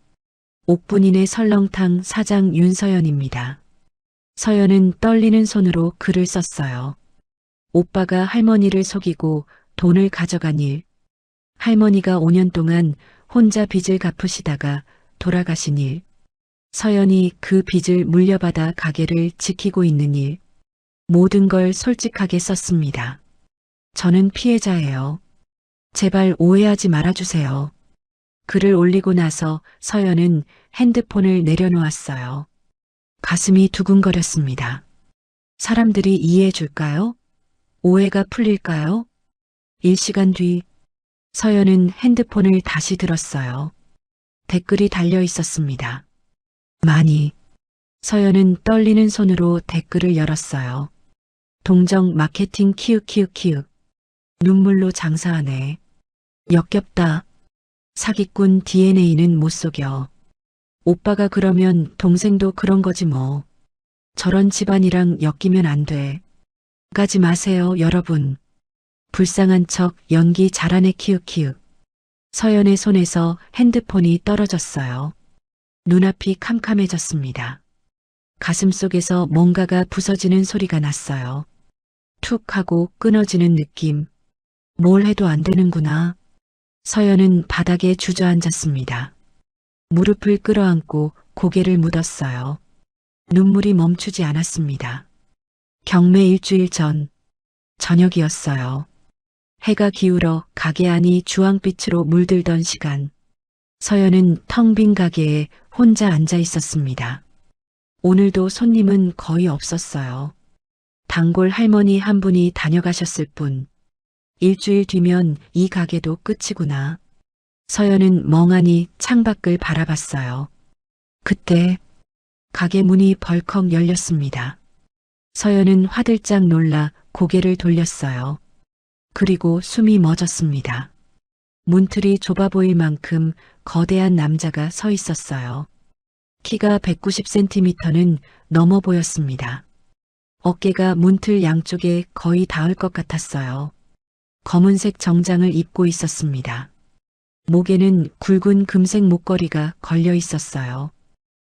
C: 옥분인의 설렁탕 사장 윤서연입니다. 서연은 떨리는 손으로 글을 썼어요. 오빠가 할머니를 속이고 돈을 가져간 일. 할머니가 5년 동안 혼자 빚을 갚으시다가 돌아가신 일. 서연이 그 빚을 물려받아 가게를 지키고 있는 일. 모든 걸 솔직하게 썼습니다. 저는 피해자예요. 제발 오해하지 말아주세요. 글을 올리고 나서 서연은 핸드폰을 내려놓았어요. 가슴이 두근거렸습니다. 사람들이 이해해 줄까요? 오해가 풀릴까요? 1시간 뒤 서연은 핸드폰을 다시 들었어요. 댓글이 달려 있었습니다. 많이. 서연은 떨리는 손으로 댓글을 열었어요. 동정 마케팅 키읔키읔키읔. 눈물로 장사하네. 역겹다. 사기꾼 DNA는 못 속여. 오빠가 그러면 동생도 그런 거지 뭐. 저런 집안이랑 엮이면 안 돼. 가지 마세요, 여러분. 불쌍한 척 연기 잘하네 키읔키읔. 서연의 손에서 핸드폰이 떨어졌어요. 눈앞이 캄캄해졌습니다. 가슴속에서 뭔가가 부서지는 소리가 났어요. 툭 하고 끊어지는 느낌. 뭘 해도 안 되는구나. 서연은 바닥에 주저앉았습니다. 무릎을 끌어안고 고개를 묻었어요. 눈물이 멈추지 않았습니다. 경매 일주일 전 저녁이었어요. 해가 기울어 가게 안이 주황빛으로 물들던 시간. 서연은 텅 빈 가게에 혼자 앉아 있었습니다. 오늘도 손님은 거의 없었어요. 단골 할머니 한 분이 다녀가셨을 뿐. 일주일 뒤면 이 가게도 끝이구나. 서연은 멍하니 창밖을 바라봤어요. 그때 가게 문이 벌컥 열렸습니다. 서연은 화들짝 놀라 고개를 돌렸어요. 그리고 숨이 멎었습니다. 문틀이 좁아 보일 만큼 거대한 남자가 서 있었어요. 키가 190cm는 넘어 보였습니다. 어깨가 문틀 양쪽에 거의 닿을 것 같았어요. 검은색 정장을 입고 있었습니다. 목에는 굵은 금색 목걸이가 걸려 있었어요.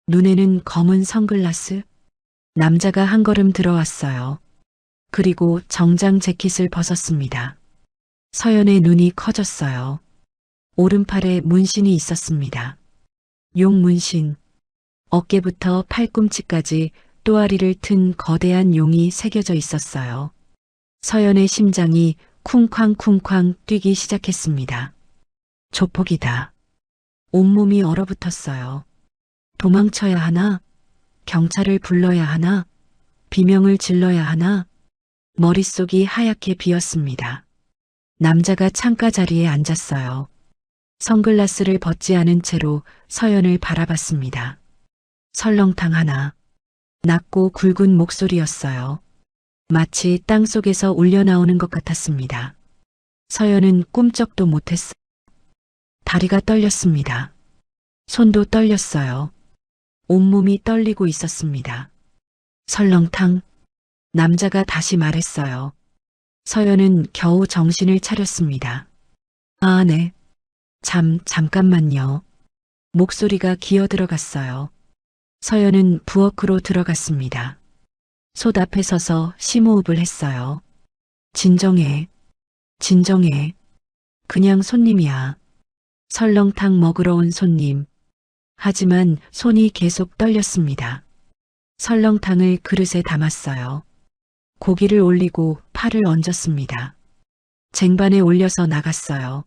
C: 눈에는 검은 선글라스. 남자가 한 걸음 들어왔어요. 그리고 정장 재킷을 벗었습니다. 서연의 눈이 커졌어요. 오른팔에 문신이 있었습니다. 용 문신. 어깨부터 팔꿈치까지 또아리를 튼 거대한 용이 새겨져 있었어요. 서연의 심장이 쿵쾅쿵쾅 뛰기 시작했습니다. 조폭이다. 온몸이 얼어붙었어요. 도망쳐야 하나? 경찰을 불러야 하나? 비명을 질러야 하나? 머릿속이 하얗게 비었습니다. 남자가 창가 자리에 앉았어요. 선글라스를 벗지 않은 채로 서연을 바라봤습니다. 설렁탕 하나. 낮고 굵은 목소리였어요. 마치 땅속에서 울려나오는 것 같았습니다. 서연은 꿈쩍도 못했어요. 다리가 떨렸습니다. 손도 떨렸어요. 온몸이 떨리고 있었습니다. 설렁탕. 남자가 다시 말했어요. 서연은 겨우 정신을 차렸습니다. 아, 네. 잠깐만요. 목소리가 기어 들어갔어요. 서연은 부엌으로 들어갔습니다. 솥 앞에 서서 심호흡을 했어요. 진정해. 진정해. 그냥 손님이야. 설렁탕 먹으러 온 손님. 하지만 손이 계속 떨렸습니다. 설렁탕을 그릇에 담았어요. 고기를 올리고 팔을 얹었습니다. 쟁반에 올려서 나갔어요.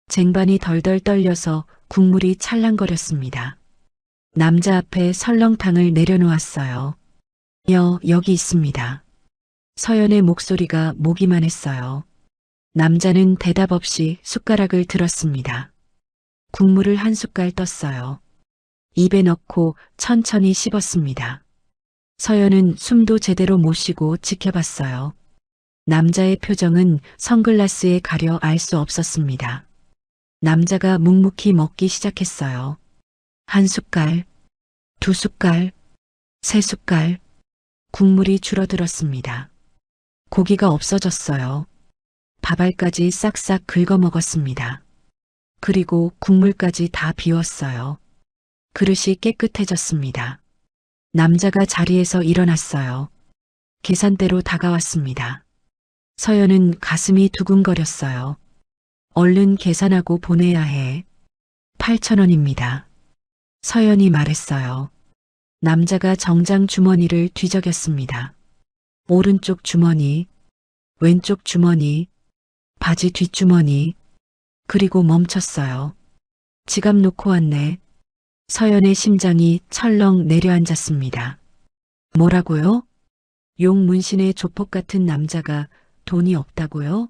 C: 쟁반이 덜덜 떨려서 국물이 찰랑거렸습니다. 남자 앞에 설렁탕을 내려놓았어요. 여기 있습니다. 서연의 목소리가 모기만 했어요. 남자는 대답 없이 숟가락을 들었습니다. 국물을 한 숟갈 떴어요. 입에 넣고 천천히 씹었습니다. 서연은 숨도 제대로 못 쉬고 지켜봤어요. 남자의 표정은 선글라스에 가려 알 수 없었습니다. 남자가 묵묵히 먹기 시작했어요. 한 숟갈, 두 숟갈, 세 숟갈, 국물이 줄어들었습니다. 고기가 없어졌어요. 밥알까지 싹싹 긁어 먹었습니다. 그리고 국물까지 다 비웠어요. 그릇이 깨끗해졌습니다. 남자가 자리에서 일어났어요. 계산대로 다가왔습니다. 서연은 가슴이 두근거렸어요. 얼른 계산하고 보내야 해. 8,000원입니다. 서연이 말했어요. 남자가 정장 주머니를 뒤적였습니다. 오른쪽 주머니, 왼쪽 주머니, 바지 뒷주머니, 그리고 멈췄어요. 지갑 놓고 왔네. 서연의 심장이 철렁 내려앉았습니다. 뭐라고요? 용 문신의 조폭 같은 남자가 돈이 없다고요?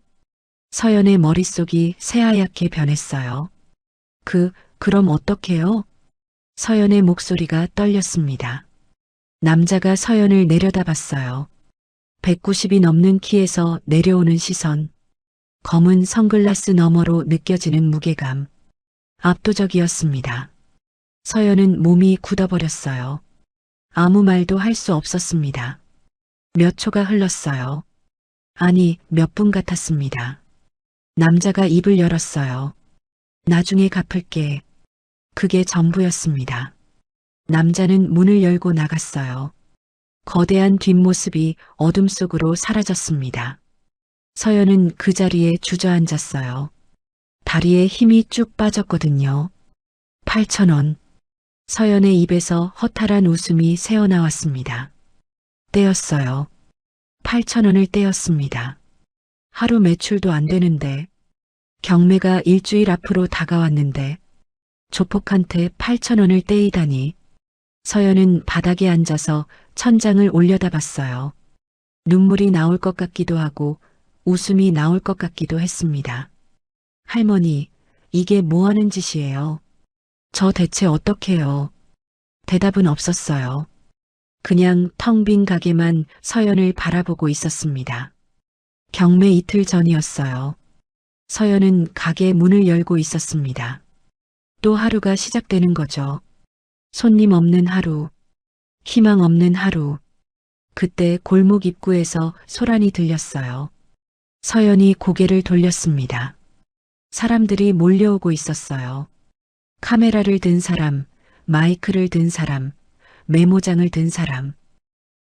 C: 서연의 머릿속이 새하얗게 변했어요. 그럼 어떡해요? 서연의 목소리가 떨렸습니다. 남자가 서연을 내려다봤어요. 190이 넘는 키에서 내려오는 시선, 검은 선글라스 너머로 느껴지는 무게감, 압도적이었습니다. 서연은 몸이 굳어버렸어요. 아무 말도 할 수 없었습니다. 몇 초가 흘렀어요. 아니, 몇 분 같았습니다. 남자가 입을 열었어요. 나중에 갚을게. 그게 전부였습니다. 남자는 문을 열고 나갔어요. 거대한 뒷모습이 어둠 속으로 사라졌습니다. 서연은 그 자리에 주저앉았어요. 다리에 힘이 쭉 빠졌거든요. 8,000원. 서연의 입에서 허탈한 웃음이 새어나왔습니다. 떼었어요. 8,000원을 떼었습니다. 하루 매출도 안 되는데, 경매가 일주일 앞으로 다가왔는데, 조폭한테 8,000원을 떼이다니. 서연은 바닥에 앉아서 천장을 올려다봤어요. 눈물이 나올 것 같기도 하고 웃음이 나올 것 같기도 했습니다. 할머니, 이게 뭐 하는 짓이에요? 저 대체 어떡해요? 대답은 없었어요. 그냥 텅 빈 가게만 서연을 바라보고 있었습니다. 경매 이틀 전이었어요. 서연은 가게 문을 열고 있었습니다. 또 하루가 시작되는 거죠. 손님 없는 하루, 희망 없는 하루. 그때 골목 입구에서 소란이 들렸어요. 서연이 고개를 돌렸습니다. 사람들이 몰려오고 있었어요. 카메라를 든 사람, 마이크를 든 사람, 메모장을 든 사람.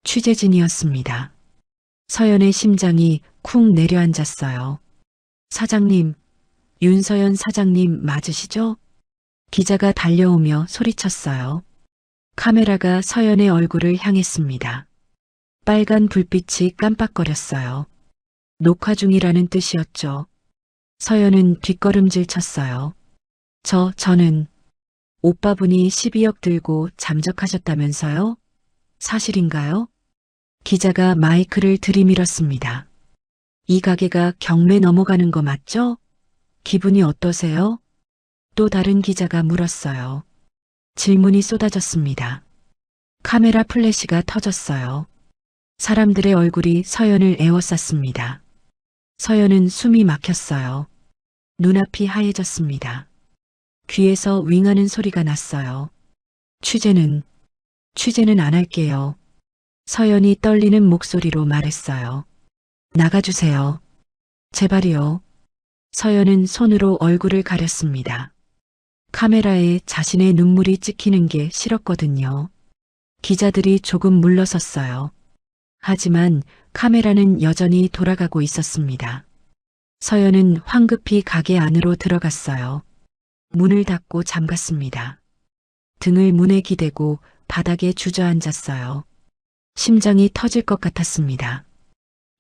C: 취재진이었습니다. 서연의 심장이 쿵 내려앉았어요. 사장님, 윤서연 사장님 맞으시죠? 기자가 달려오며 소리쳤어요. 카메라가 서연의 얼굴을 향했습니다. 빨간 불빛이 깜빡거렸어요. 녹화 중이라는 뜻이었죠. 서연은 뒷걸음질 쳤어요. 저는 오빠분이 12억 들고 잠적하셨다면서요? 사실인가요? 기자가 마이크를 들이밀었습니다. 이 가게가 경매 넘어가는 거 맞죠? 기분이 어떠세요? 또 다른 기자가 물었어요. 질문이 쏟아졌습니다. 카메라 플래시가 터졌어요. 사람들의 얼굴이 서연을 에워쌌습니다. 서연은 숨이 막혔어요. 눈앞이 하얘졌습니다. 귀에서 윙하는 소리가 났어요. 취재는 안 할게요. 서연이 떨리는 목소리로 말했어요. 나가주세요. 제발이요. 서연은 손으로 얼굴을 가렸습니다. 카메라에 자신의 눈물이 찍히는 게 싫었거든요. 기자들이 조금 물러섰어요. 하지만 카메라는 여전히 돌아가고 있었습니다. 서연은 황급히 가게 안으로 들어갔어요. 문을 닫고 잠갔습니다. 등을 문에 기대고 바닥에 주저앉았어요. 심장이 터질 것 같았습니다.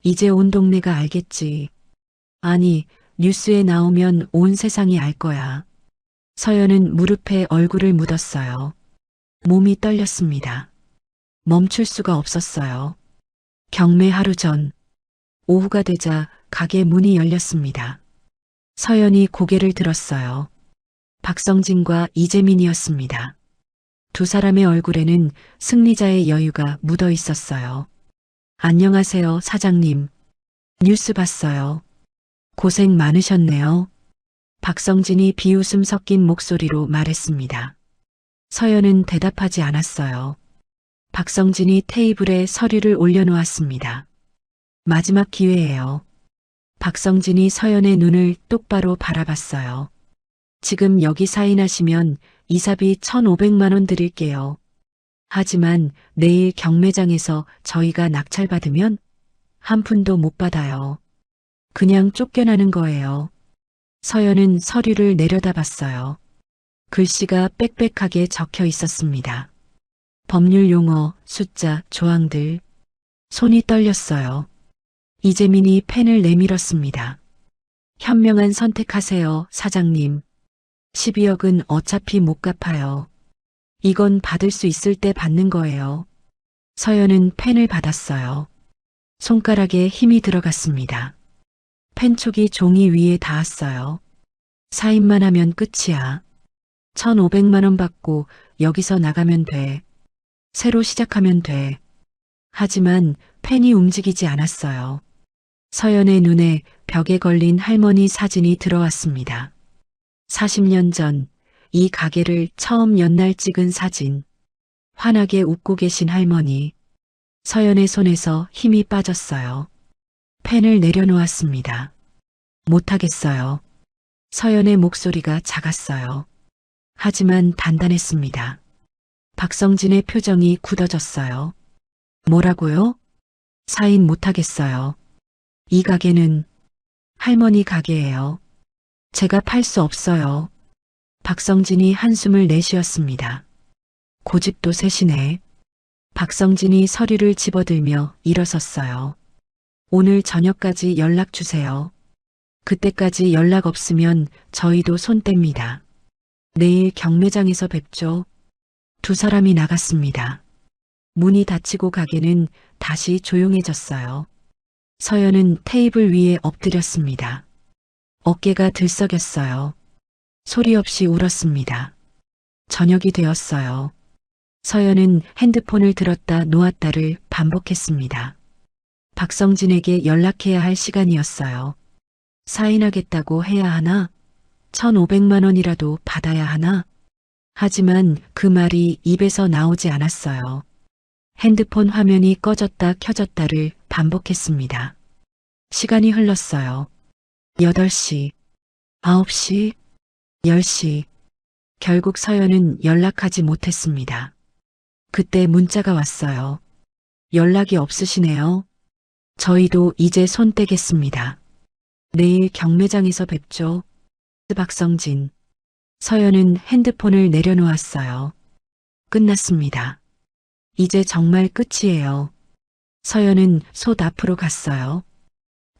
C: 이제 온 동네가 알겠지. 아니, 뉴스에 나오면 온 세상이 알 거야. 서연은 무릎에 얼굴을 묻었어요. 몸이 떨렸습니다. 멈출 수가 없었어요. 경매 하루 전, 오후가 되자 가게 문이 열렸습니다. 서연이 고개를 들었어요. 박성진과 이재민이었습니다. 두 사람의 얼굴에는 승리자의 여유가 묻어 있었어요. 안녕하세요, 사장님. 뉴스 봤어요. 고생 많으셨네요. 박성진이 비웃음 섞인 목소리로 말했습니다. 서연은 대답하지 않았어요. 박성진이 테이블에 서류를 올려놓았습니다. 마지막 기회예요. 박성진이 서연의 눈을 똑바로 바라봤어요. 지금 여기 사인하시면 이사비 1,500만 원 드릴게요. 하지만 내일 경매장에서 저희가 낙찰받으면 한 푼도 못 받아요. 그냥 쫓겨나는 거예요. 서연은 서류를 내려다봤어요. 글씨가 빽빽하게 적혀 있었습니다. 법률 용어, 숫자, 조항들. 손이 떨렸어요. 이재민이 펜을 내밀었습니다. 현명한 선택하세요, 사장님. 12억은 어차피 못 갚아요. 이건 받을 수 있을 때 받는 거예요. 서연은 펜을 받았어요. 손가락에 힘이 들어갔습니다. 펜촉이 종이 위에 닿았어요. 사인만 하면 끝이야. 1,500만 원 받고 여기서 나가면 돼. 새로 시작하면 돼. 하지만 펜이 움직이지 않았어요. 서연의 눈에 벽에 걸린 할머니 사진이 들어왔습니다. 40년 전 이 가게를 처음 연날 찍은 사진. 환하게 웃고 계신 할머니. 서연의 손에서 힘이 빠졌어요. 펜을 내려놓았습니다. 못하겠어요. 서연의 목소리가 작았어요. 하지만 단단했습니다. 박성진의 표정이 굳어졌어요. 뭐라고요? 사인 못하겠어요. 이 가게는 할머니 가게예요. 제가 팔 수 없어요. 박성진이 한숨을 내쉬었습니다. 고집도 세시네. 박성진이 서류를 집어들며 일어섰어요. 오늘 저녁까지 연락 주세요. 그때까지 연락 없으면 저희도 손 뗍니다. 내일 경매장에서 뵙죠. 두 사람이 나갔습니다. 문이 닫히고 가게는 다시 조용해졌어요. 서연은 테이블 위에 엎드렸습니다. 어깨가 들썩였어요. 소리 없이 울었습니다. 저녁이 되었어요. 서연은 핸드폰을 들었다 놓았다를 반복했습니다. 박성진에게 연락해야 할 시간이었어요. 사인하겠다고 해야 하나? 1,500만 원이라도 받아야 하나? 하지만 그 말이 입에서 나오지 않았어요. 핸드폰 화면이 꺼졌다 켜졌다를 반복했습니다. 시간이 흘렀어요. 8시, 9시, 10시. 결국 서연은 연락하지 못했습니다. 그때 문자가 왔어요. 연락이 없으시네요. 저희도 이제 손 떼겠습니다. 내일 경매장에서 뵙죠. 박성진. 서연은 핸드폰을 내려놓았어요. 끝났습니다. 이제 정말 끝이에요. 서연은 솥 앞으로 갔어요.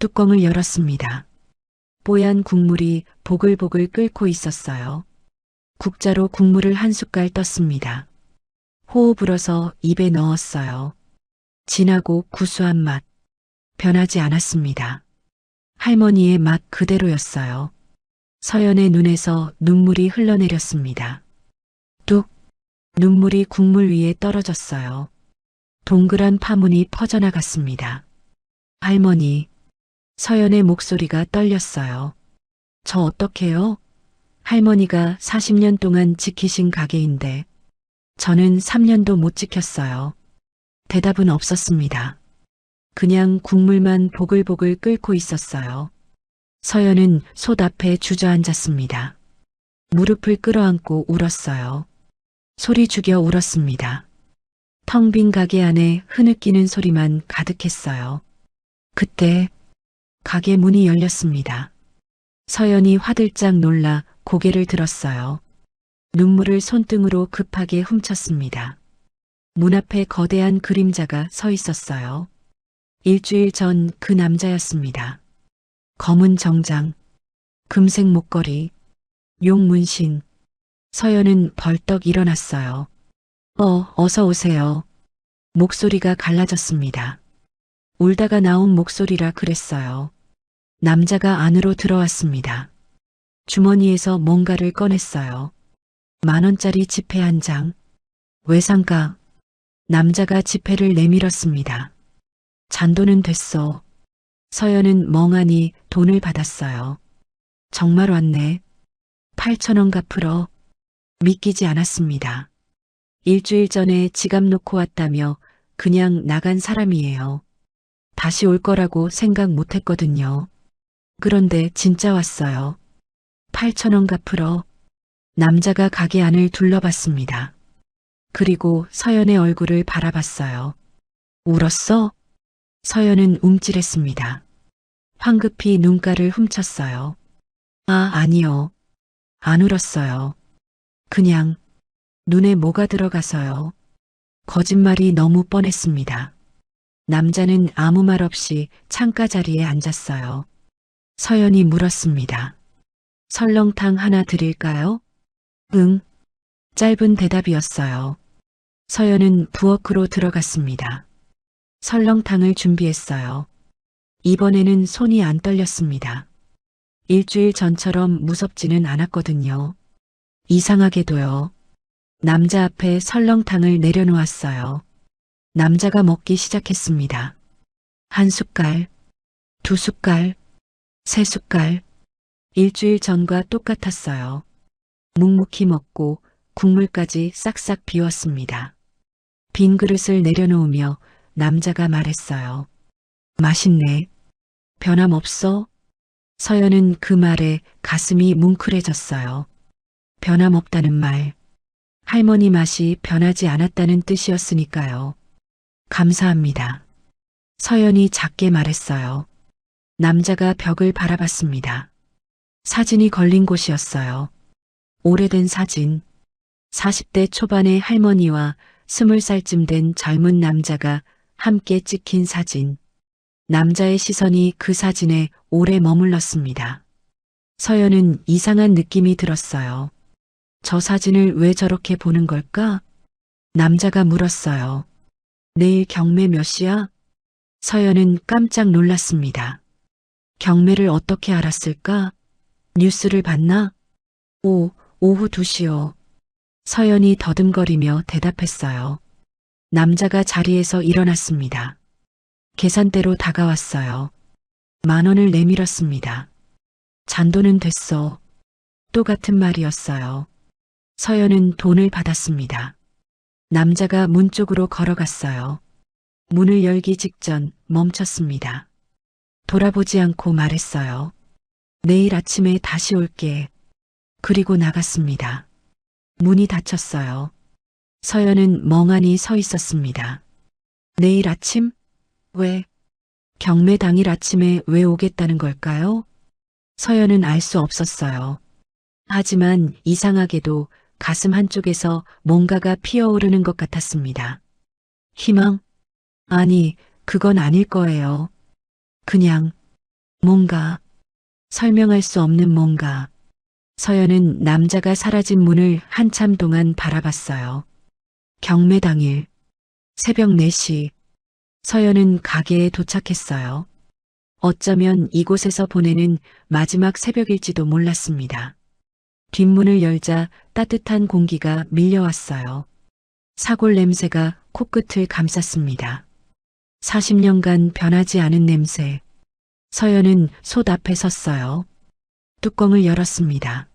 C: 뚜껑을 열었습니다. 뽀얀 국물이 보글보글 끓고 있었어요. 국자로 국물을 한 숟갈 떴습니다. 호호 불어서 입에 넣었어요. 진하고 구수한 맛. 변하지 않았습니다. 할머니의 맛 그대로였어요. 서연의 눈에서 눈물이 흘러내렸습니다. 뚝. 눈물이 국물 위에 떨어졌어요. 동그란 파문이 퍼져나갔습니다. 할머니. 서연의 목소리가 떨렸어요. 저 어떡해요? 할머니가 40년 동안 지키신 가게인데 저는 3년도 못 지켰어요. 대답은 없었습니다. 그냥 국물만 보글보글 끓고 있었어요. 서연은 솥 앞에 주저앉았습니다. 무릎을 끌어안고 울었어요. 소리 죽여 울었습니다. 텅 빈 가게 안에 흐느끼는 소리만 가득했어요. 그때 가게 문이 열렸습니다. 서연이 화들짝 놀라 고개를 들었어요. 눈물을 손등으로 급하게 훔쳤습니다. 문 앞에 거대한 그림자가 서 있었어요. 일주일 전 그 남자였습니다. 검은 정장, 금색 목걸이, 용 문신. 서연은 벌떡 일어났어요. 어서 오세요. 목소리가 갈라졌습니다. 울다가 나온 목소리라 그랬어요. 남자가 안으로 들어왔습니다. 주머니에서 뭔가를 꺼냈어요. 10,000원짜리 지폐 한 장. 외상가. 남자가 지폐를 내밀었습니다. 잔돈은 됐어. 서연은 멍하니 돈을 받았어요. 정말 왔네. 8,000원 갚으러. 믿기지 않았습니다. 일주일 전에 지갑 놓고 왔다며 그냥 나간 사람이에요. 다시 올 거라고 생각 못 했거든요. 그런데 진짜 왔어요. 8,000원 갚으러. 남자가 가게 안을 둘러봤습니다. 그리고 서연의 얼굴을 바라봤어요. 울었어? 서연은 움찔했습니다. 황급히 눈가를 훔쳤어요. 아니요. 안 울었어요. 그냥 눈에 뭐가 들어가서요. 거짓말이 너무 뻔했습니다. 남자는 아무 말 없이 창가 자리에 앉았어요. 서연이 물었습니다. 설렁탕 하나 드릴까요? 응. 짧은 대답이었어요. 서연은 부엌으로 들어갔습니다. 설렁탕을 준비했어요. 이번에는 손이 안 떨렸습니다. 일주일 전처럼 무섭지는 않았거든요. 이상하게도요. 남자 앞에 설렁탕을 내려놓았어요. 남자가 먹기 시작했습니다. 1숟갈, 2숟갈, 3숟갈. 일주일 전과 똑같았어요. 묵묵히 먹고 국물까지 싹싹 비웠습니다. 빈 그릇을 내려놓으며 남자가 말했어요. 맛있네. 변함없어? 서연은 그 말에 가슴이 뭉클해졌어요. 변함없다는 말. 할머니 맛이 변하지 않았다는 뜻이었으니까요. 감사합니다. 서연이 작게 말했어요. 남자가 벽을 바라봤습니다. 사진이 걸린 곳이었어요. 오래된 사진. 40대 초반의 할머니와 20살쯤 된 젊은 남자가 함께 찍힌 사진. 남자의 시선이 그 사진에 오래 머물렀습니다. 서연은 이상한 느낌이 들었어요. 저 사진을 왜 저렇게 보는 걸까? 남자가 물었어요. 내일 경매 몇 시야? 서연은 깜짝 놀랐습니다. 경매를 어떻게 알았을까? 뉴스를 봤나? 오후 2시요. 서연이 더듬거리며 대답했어요. 남자가 자리에서 일어났습니다. 계산대로 다가왔어요. 10,000원을 내밀었습니다. 잔돈은 됐어. 또 같은 말이었어요. 서연은 돈을 받았습니다. 남자가 문 쪽으로 걸어갔어요. 문을 열기 직전 멈췄습니다. 돌아보지 않고 말했어요. 내일 아침에 다시 올게. 그리고 나갔습니다. 문이 닫혔어요. 서연은 멍하니 서 있었습니다. 내일 아침? 왜? 경매 당일 아침에 왜 오겠다는 걸까요? 서연은 알 수 없었어요. 하지만 이상하게도 가슴 한쪽에서 뭔가가 피어오르는 것 같았습니다. 희망? 아니, 그건 아닐 거예요. 그냥 뭔가, 설명할 수 없는 뭔가. 서연은 남자가 사라진 문을 한참 동안 바라봤어요. 경매 당일, 새벽 4시, 서연은 가게에 도착했어요. 어쩌면 이곳에서 보내는 마지막 새벽일지도 몰랐습니다. 뒷문을 열자 따뜻한 공기가 밀려왔어요. 사골 냄새가 코끝을 감쌌습니다. 40년간 변하지 않은 냄새. 서연은 솥 앞에 섰어요. 뚜껑을 열었습니다.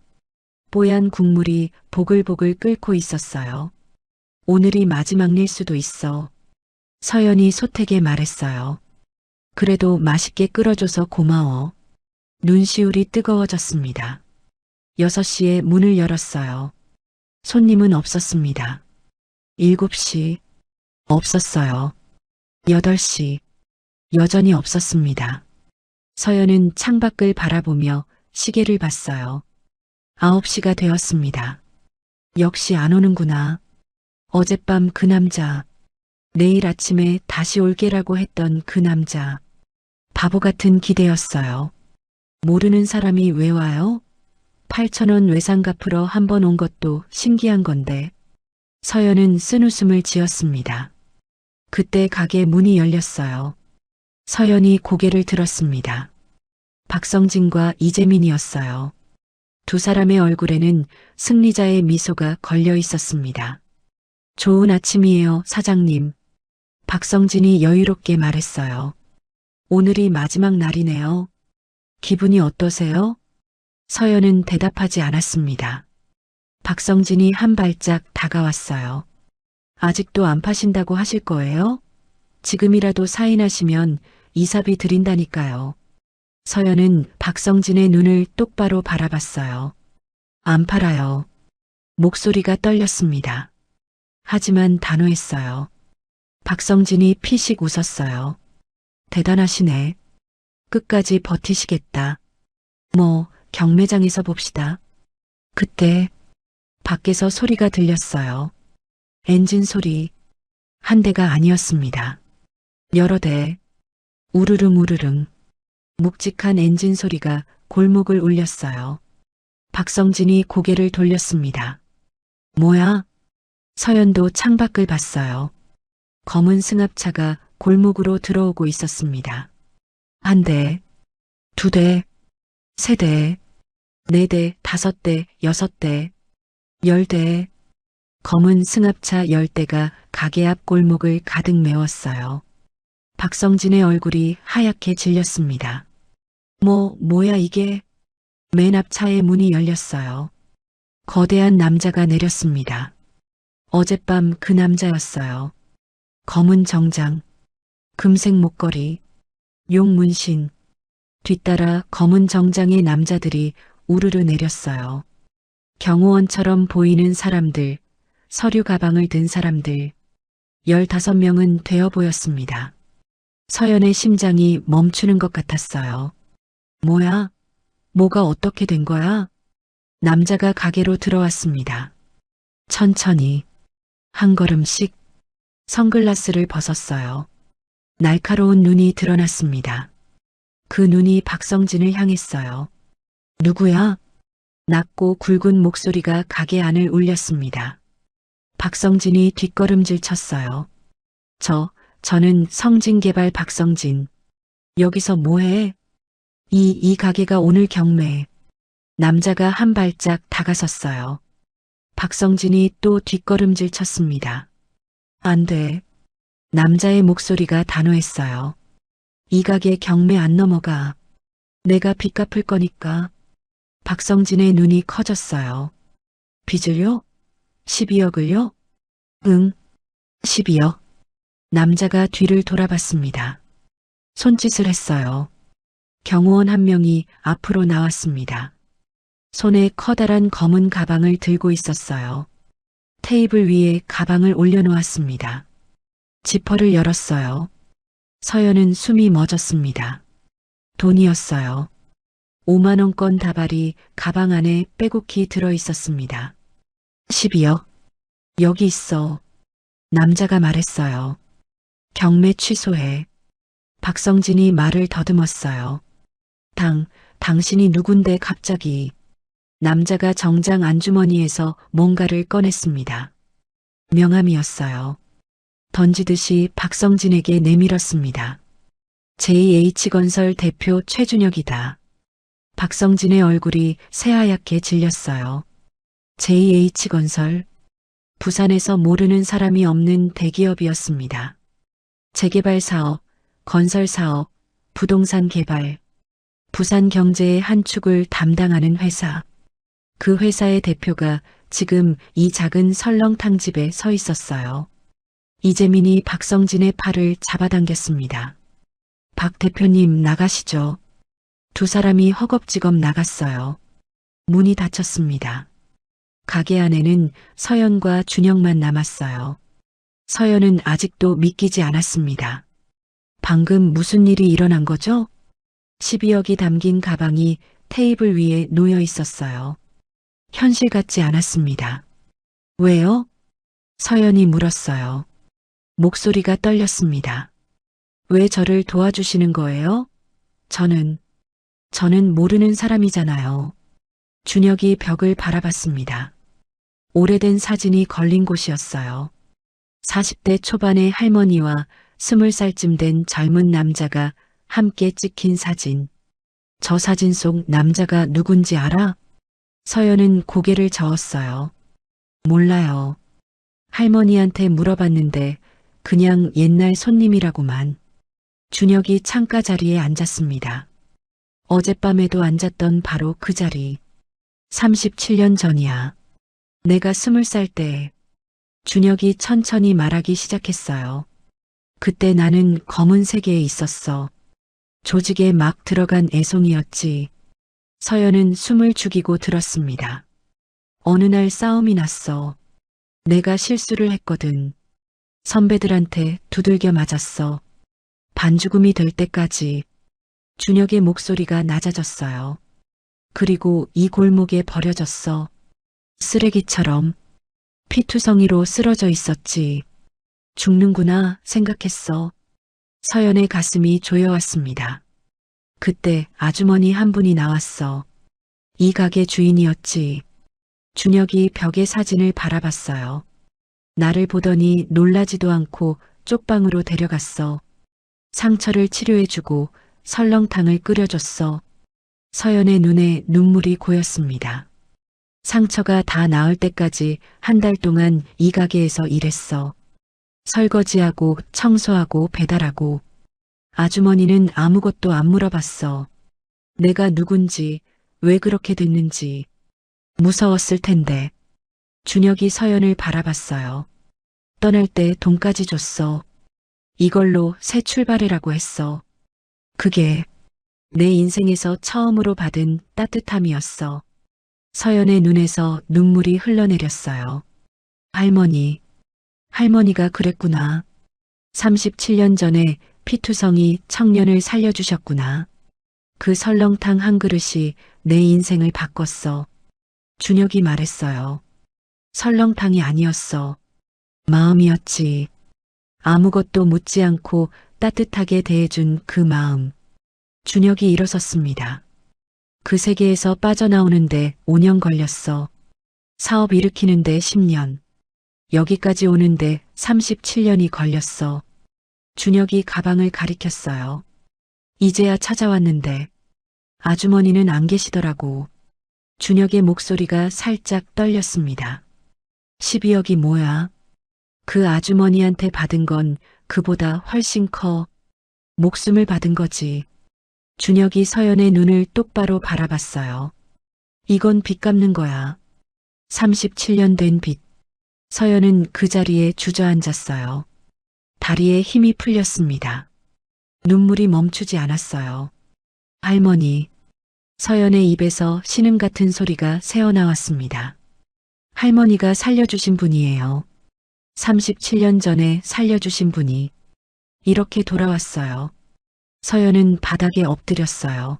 C: 뽀얀 국물이 보글보글 끓고 있었어요. 오늘이 마지막일 수도 있어. 서연이 솥에게 말했어요. 그래도 맛있게 끓여줘서 고마워. 눈시울이 뜨거워졌습니다. 6시에 문을 열었어요. 손님은 없었습니다. 7시. 없었어요. 8시. 여전히 없었습니다. 서연은 창밖을 바라보며 시계를 봤어요. 9시가 되었습니다. 역시 안 오는구나. 어젯밤 그 남자. 내일 아침에 다시 올게라고 했던 그 남자. 바보 같은 기대였어요. 모르는 사람이 왜 와요? 8,000원 외상 갚으러 한 번 온 것도 신기한 건데. 서연은 쓴웃음을 지었습니다. 그때 가게 문이 열렸어요. 서연이 고개를 들었습니다. 박성진과 이재민이었어요. 두 사람의 얼굴에는 승리자의 미소가 걸려 있었습니다. 좋은 아침이에요, 사장님. 박성진이 여유롭게 말했어요. 오늘이 마지막 날이네요. 기분이 어떠세요? 서연은 대답하지 않았습니다. 박성진이 한 발짝 다가왔어요. 아직도 안 파신다고 하실 거예요? 지금이라도 사인하시면 이사비 드린다니까요. 서연은 박성진의 눈을 똑바로 바라봤어요. 안 팔아요. 목소리가 떨렸습니다. 하지만 단호했어요. 박성진이 피식 웃었어요. 대단하시네. 끝까지 버티시겠다. 뭐, 경매장에서 봅시다. 그때 밖에서 소리가 들렸어요. 엔진 소리. 한 대가 아니었습니다. 여러 대. 우르릉 우르릉. 묵직한 엔진 소리가 골목을 울렸어요. 박성진이 고개를 돌렸습니다. 뭐야? 서연도 창밖을 봤어요. 검은 승합차가 골목으로 들어오고 있었습니다. 한 대, 두 대, 세 대, 네 대, 다섯 대, 여섯 대, 10대. 검은 승합차 10대가 가게 앞 골목을 가득 메웠어요. 박성진의 얼굴이 하얗게 질렸습니다. 뭐야 이게? 맨 앞 차의 문이 열렸어요. 거대한 남자가 내렸습니다. 어젯밤 그 남자였어요. 검은 정장, 금색 목걸이, 용 문신. 뒤따라 검은 정장의 남자들이 우르르 내렸어요. 경호원처럼 보이는 사람들, 서류 가방을 든 사람들, 15명은 되어 보였습니다. 서연의 심장이 멈추는 것 같았어요. 뭐야? 뭐가 어떻게 된 거야? 남자가 가게로 들어왔습니다. 천천히, 한 걸음씩, 선글라스를 벗었어요. 날카로운 눈이 드러났습니다. 그 눈이 박성진을 향했어요. 누구야? 낮고 굵은 목소리가 가게 안을 울렸습니다. 박성진이 뒷걸음질 쳤어요. 저는 성진개발 박성진. 여기서 뭐해? 이 가게가 오늘 경매. 남자가 한 발짝 다가섰어요. 박성진이 또 뒷걸음질 쳤습니다. 안 돼. 남자의 목소리가 단호했어요. 이 가게 경매 안 넘어가. 내가 빚 갚을 거니까. 박성진의 눈이 커졌어요. 빚을요? 12억을요? 응, 12억. 남자가 뒤를 돌아봤습니다. 손짓을 했어요. 경호원 한 명이 앞으로 나왔습니다. 손에 커다란 검은 가방을 들고 있었어요. 테이블 위에 가방을 올려놓았습니다. 지퍼를 열었어요. 서연은 숨이 멎었습니다. 돈이었어요. 5만원권 다발이 가방 안에 빼곡히 들어있었습니다. 12억. 여기 있어. 남자가 말했어요. 경매 취소해. 박성진이 말을 더듬었어요. 당신이 누군데 갑자기. 남자가 정장 안주머니에서 뭔가를 꺼냈습니다. 명함이었어요. 던지듯이 박성진에게 내밀었습니다. JH건설 대표 최준혁이다. 박성진의 얼굴이 새하얗게 질렸어요. JH건설. 부산에서 모르는 사람이 없는 대기업이었습니다. 재개발 사업, 건설 사업, 부동산 개발, 부산 경제의 한 축을 담당하는 회사. 그 회사의 대표가 지금 이 작은 설렁탕집에 서 있었어요. 이재민이 박성진의 팔을 잡아당겼습니다. 박 대표님 나가시죠. 두 사람이 허겁지겁 나갔어요. 문이 닫혔습니다. 가게 안에는 서연과 준혁만 남았어요. 서연은 아직도 믿기지 않았습니다. 방금 무슨 일이 일어난 거죠? 12억이 담긴 가방이 테이블 위에 놓여 있었어요. 현실 같지 않았습니다. 왜요? 서연이 물었어요. 목소리가 떨렸습니다. 왜 저를 도와주시는 거예요? 저는 모르는 사람이잖아요. 준혁이 벽을 바라봤습니다. 오래된 사진이 걸린 곳이었어요. 40대 초반의 할머니와 20살쯤 된 젊은 남자가 함께 찍힌 사진. 저 사진 속 남자가 누군지 알아? 서연은 고개를 저었어요. 몰라요. 할머니한테 물어봤는데 그냥 옛날 손님이라고만. 준혁이 창가 자리에 앉았습니다. 어젯밤에도 앉았던 바로 그 자리. 37년 전이야. 내가 20살 때. 준혁이 천천히 말하기 시작했어요. 그때 나는 검은 세계에 있었어. 조직에 막 들어간 애송이였지. 서연은 숨을 죽이고 들었습니다. 어느 날 싸움이 났어. 내가 실수를 했거든. 선배들한테 두들겨 맞았어. 반죽음이 될 때까지. 준혁의 목소리가 낮아졌어요. 그리고 이 골목에 버려졌어. 쓰레기처럼. 피투성이로 쓰러져 있었지. 죽는구나 생각했어. 서연의 가슴이 조여왔습니다. 그때 아주머니 한 분이 나왔어. 이 가게 주인이었지. 준혁이 벽의 사진을 바라봤어요. 나를 보더니 놀라지도 않고 쪽방으로 데려갔어. 상처를 치료해주고 설렁탕을 끓여줬어. 서연의 눈에 눈물이 고였습니다. 상처가 다 나을 때까지 한 달 동안 이 가게에서 일했어. 설거지하고 청소하고 배달하고. 아주머니는 아무것도 안 물어봤어. 내가 누군지, 왜 그렇게 됐는지. 무서웠을 텐데. 준혁이 서연을 바라봤어요. 떠날 때 돈까지 줬어. 이걸로 새 출발이라고 했어. 그게 내 인생에서 처음으로 받은 따뜻함이었어. 서연의 눈에서 눈물이 흘러내렸어요. 할머니가 그랬구나. 37년 전에 피투성이 청년을 살려주셨구나. 그 설렁탕 한 그릇이 내 인생을 바꿨어. 준혁이 말했어요. 설렁탕이 아니었어. 마음이었지. 아무것도 묻지 않고 따뜻하게 대해준 그 마음. 준혁이 일어섰습니다. 그 세계에서 빠져나오는데 5년 걸렸어. 사업 일으키는데 10년. 여기까지 오는데 37년이 걸렸어. 준혁이 가방을 가리켰어요. 이제야 찾아왔는데 아주머니는 안 계시더라고. 준혁의 목소리가 살짝 떨렸습니다. 12억이 뭐야? 그 아주머니한테 받은 건 그보다 훨씬 커. 목숨을 받은 거지. 준혁이 서연의 눈을 똑바로 바라봤어요. 이건 빚 갚는 거야. 37년 된 빚. 서연은 그 자리에 주저앉았어요. 다리에 힘이 풀렸습니다. 눈물이 멈추지 않았어요. 할머니. 서연의 입에서 신음 같은 소리가 새어나왔습니다. 할머니가 살려주신 분이에요. 37년 전에 살려주신 분이 이렇게 돌아왔어요. 서연은 바닥에 엎드렸어요.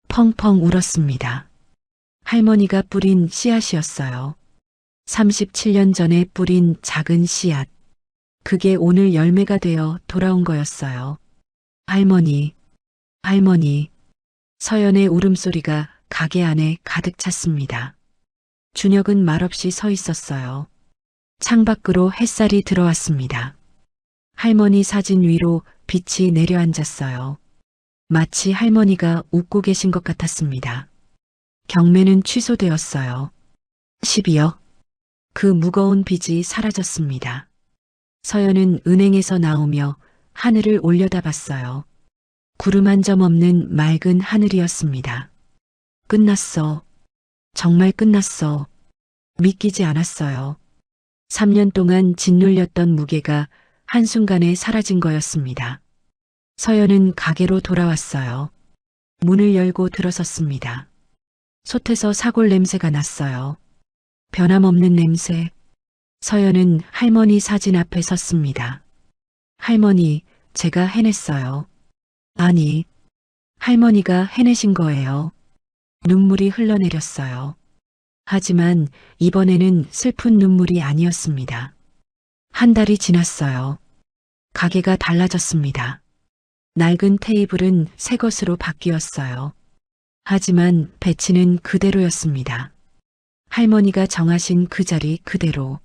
C: 펑펑 울었습니다. 할머니가 뿌린 씨앗이었어요. 37년 전에 뿌린 작은 씨앗. 그게 오늘 열매가 되어 돌아온 거였어요. 할머니. 서연의 울음소리가 가게 안에 가득 찼습니다. 준혁은 말없이 서 있었어요. 창밖으로 햇살이 들어왔습니다. 할머니 사진 위로 빛이 내려앉았어요. 마치 할머니가 웃고 계신 것 같았습니다. 경매는 취소되었어요. 12억. 그 무거운 빚이 사라졌습니다. 서연은 은행에서 나오며 하늘을 올려다봤어요. 구름 한 점 없는 맑은 하늘이었습니다. 끝났어. 정말 끝났어. 믿기지 않았어요. 3년 동안 짓눌렸던 무게가 한순간에 사라진 거였습니다. 서연은 가게로 돌아왔어요. 문을 열고 들어섰습니다. 솥에서 사골 냄새가 났어요. 변함없는 냄새. 서연은 할머니 사진 앞에 섰습니다. 할머니, 제가 해냈어요. 아니, 할머니가 해내신 거예요. 눈물이 흘러내렸어요. 하지만 이번에는 슬픈 눈물이 아니었습니다. 한 달이 지났어요. 가게가 달라졌습니다. 낡은 테이블은 새 것으로 바뀌었어요. 하지만 배치는 그대로였습니다. 할머니가 정하신 그 자리 그대로.